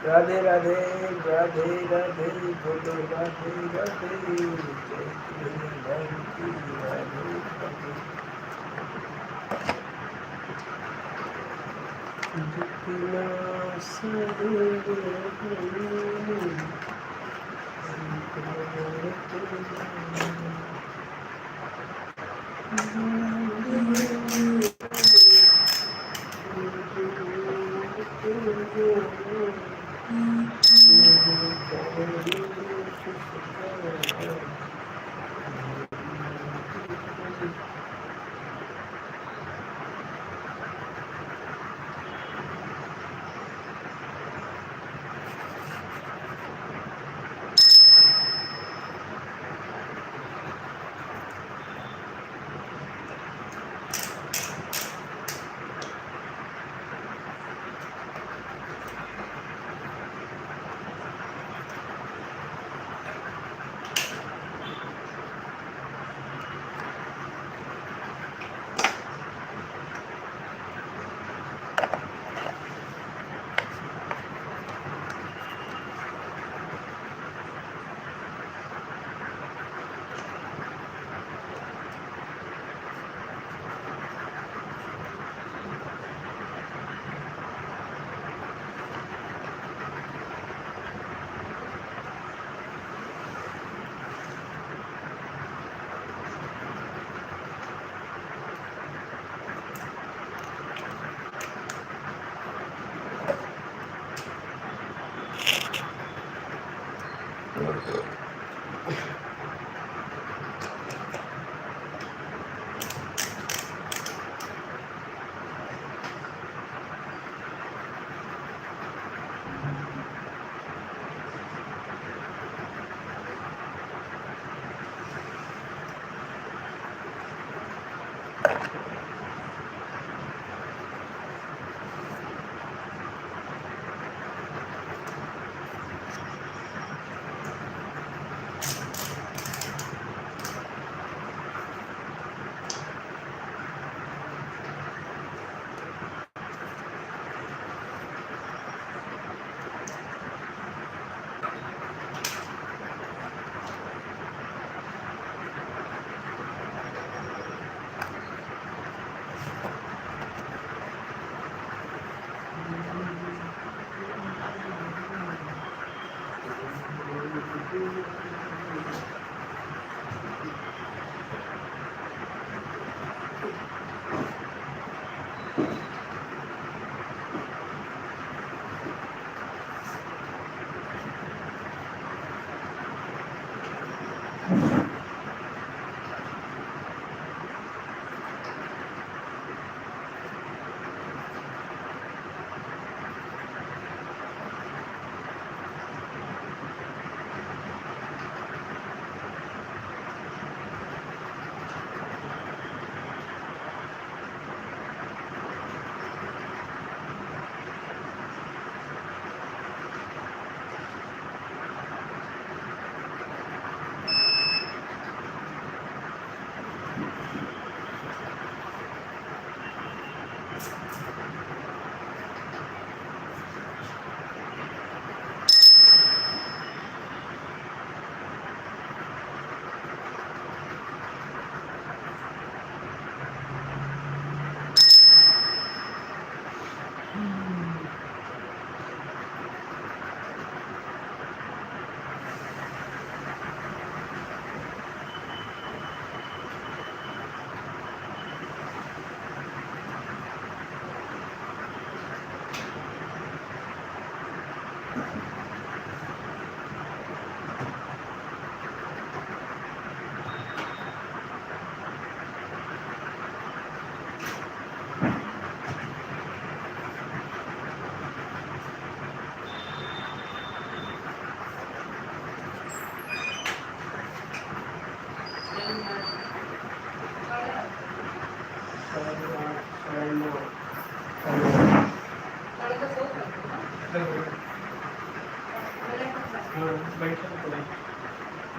राधे राधे राधे राधे बोलो राधे राधे जय कन्हैया की राधे राधे जितना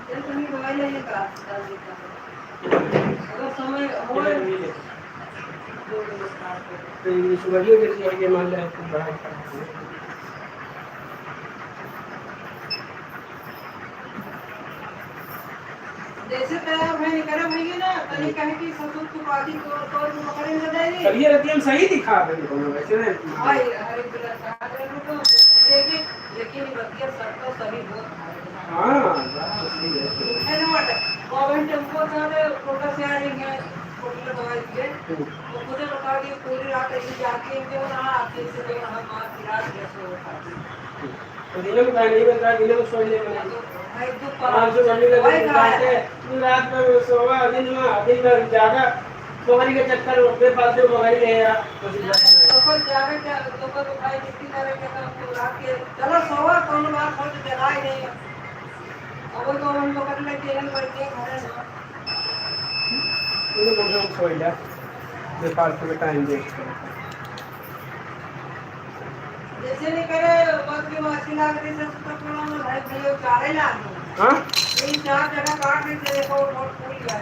जैसे तैयार भाई करे भैया ना तनी कहे कि ससुर को पार्टी को पकड़े न जाएगी करिए रहती हम सही दिखा रहे हैं दोनों वैसे नहीं हां हर एक तरह का तो लेकिन बतिया सब तो सही बहुत हां बात तो सही है ना मत गवर्नमेंट हमको सारे कोटा से आ रही है कोटा दवाई के तो मुझे बता दिए पूरी रात ऐसे जाके जो ना आके से जो हम रात कैसे होता तो दिनों में नहीं बता दिनों में सोने में भाई तो पांच जो बनने लगे जाके रात में सोवा दिन में जागा मोबाइल के चक्कर में फालतू मोबाइल ले या तो कोई जावे क्या तो कोई भाई ड्यूटी करे के तो रात के चलो सोवा कौन बात हो तो जला ही नहीं अब तो हम लोग कर लेते हैं करके घर ना ये लोग हम सोई जा फालतू में टाइम वेस्ट करते जैसे नहीं करे मत की मछली लाग रही से तो पूरा में भाई भैया चारे लाग हां ये चार जगह काट के देखो बहुत फूल गया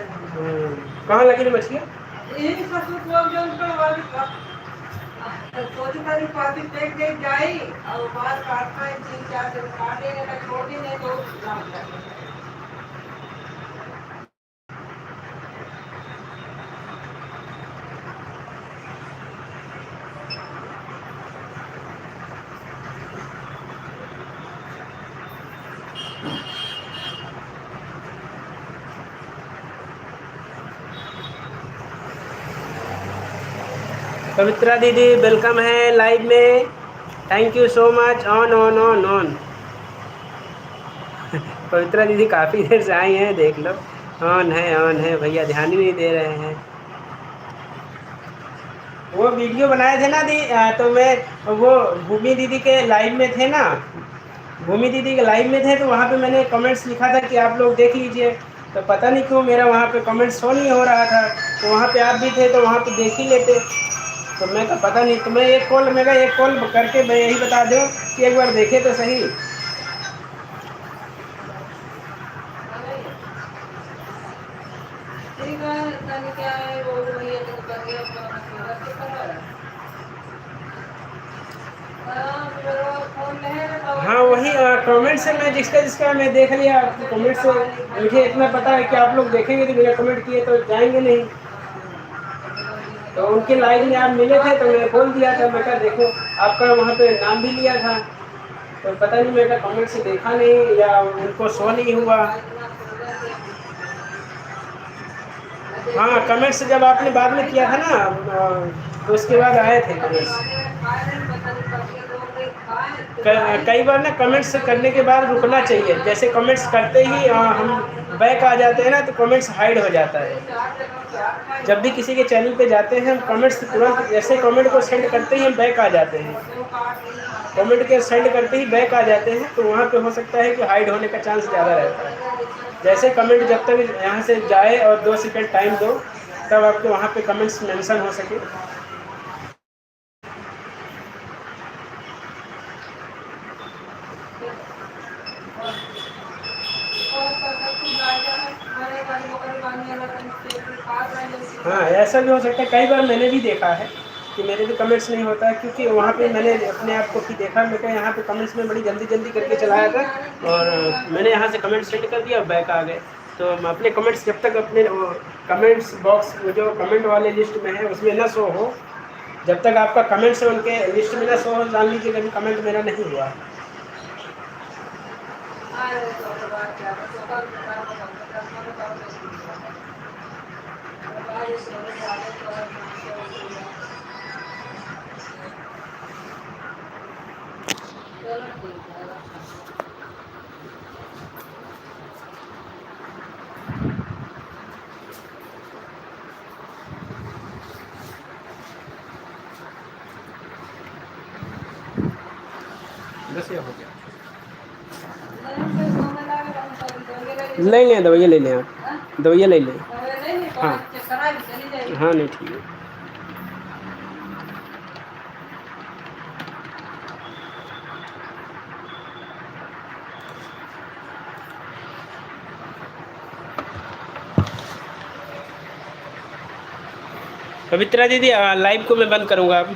कहां लगी मछली यही सब को जो उनका वाली सोची तारी पाती फेंक दे जाई और बाहर काटना है 3-4 जगह काटेंगे ना छोड़ देंगे तो लाग जाएगा पवित्रा दीदी वेलकम है लाइव में thank you so much on on on on Pavitra दीदी काफ़ी देर से आई हैं देख लो ऑन है भैया ध्यान ही नहीं दे रहे हैं वो वीडियो बनाए थे ना दी तो मैं वो भूमि दीदी के लाइव में थे ना भूमि दीदी के लाइव में थे तो वहाँ पे मैंने कमेंट्स लिखा था कि आप लोग देख लीजिए तो पता नहीं क्यों मेरा वहाँ पे कमेंट्स शो नहीं हो रहा था तो वहाँ पे आप भी थे तो वहाँ पे देख ही लेते तो मैं तो पता नहीं तो मैं एक कॉल करके मैं यही बता दूं कि एक बार देखे तो सही हाँ वही कमेंट से मैं जिसका मैं देख लिया कमेंट से मुझे इतना पता है कि आप लोग देखेंगे तो बिना कमेंट किए तो जाएंगे नहीं तो उनके लाइव में आप मिले थे तो मैं बोल दिया था मैं कहा देखो आपका वहाँ पे नाम भी लिया था तो पता नहीं मैं कमेंट से देखा नहीं या उनको शो नहीं हुआ हाँ कमेंट्स जब आपने बाद में किया था ना तो उसके बाद आए थे कमेंट्स कई बार ना कमेंट्स करने के बाद रुकना चाहिए जैसे कमेंट्स करते ही हम बैक आ जाते हैं ना तो कमेंट्स हाइड हो जाता है जब भी किसी के चैनल पे जाते हैं हम कमेंट्स तुरंत जैसे कमेंट को सेंड करते ही हम बैक आ जाते हैं कमेंट के सेंड करते ही बैक आ जाते हैं तो वहाँ पे हो सकता है कि हाइड होने का चांस ज़्यादा रहता है जैसे कमेंट जब तक यहाँ से जाए और 2 सेकंड टाइम दो तब आपके वहाँ पे कमेंट्स मेंशन हो सके हाँ ऐसा भी हो सकता है कई बार मैंने भी देखा है कि मेरे भी कमेंट्स नहीं होता है क्योंकि वहाँ पे मैंने अपने आप को भी देखा मैं क्या यहाँ पे कमेंट्स में बड़ी जल्दी करके चलाया था और मैंने यहाँ से कमेंट्स सेंड कर दिया और बैक आ गए तो अपने कमेंट्स जब तक अपने कमेंट्स बॉक्स जो कमेंट वाले लिस्ट में है उसमें ना शो हो जब तक आपका कमेंट्स है उनके लिस्ट में ना शो हो जान लीजिए कभी कमेंट मेरा नहीं हुआ बस ये हो गया ले लें दवाइयाँ ले लें आप दवाइयाँ ले लें हाँ हाँ नहीं ठीक है पवित्रा दीदी लाइव को मैं बंद करूँगा अब।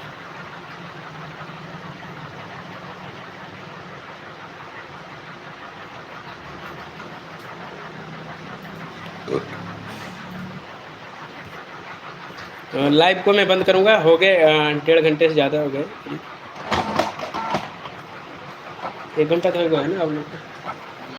लाइव को मैं बंद करूँगा, हो गए 1.5 घंटे से ज़्यादा हो गए, 1 घंटा तो हो गया है ना आप लोग का।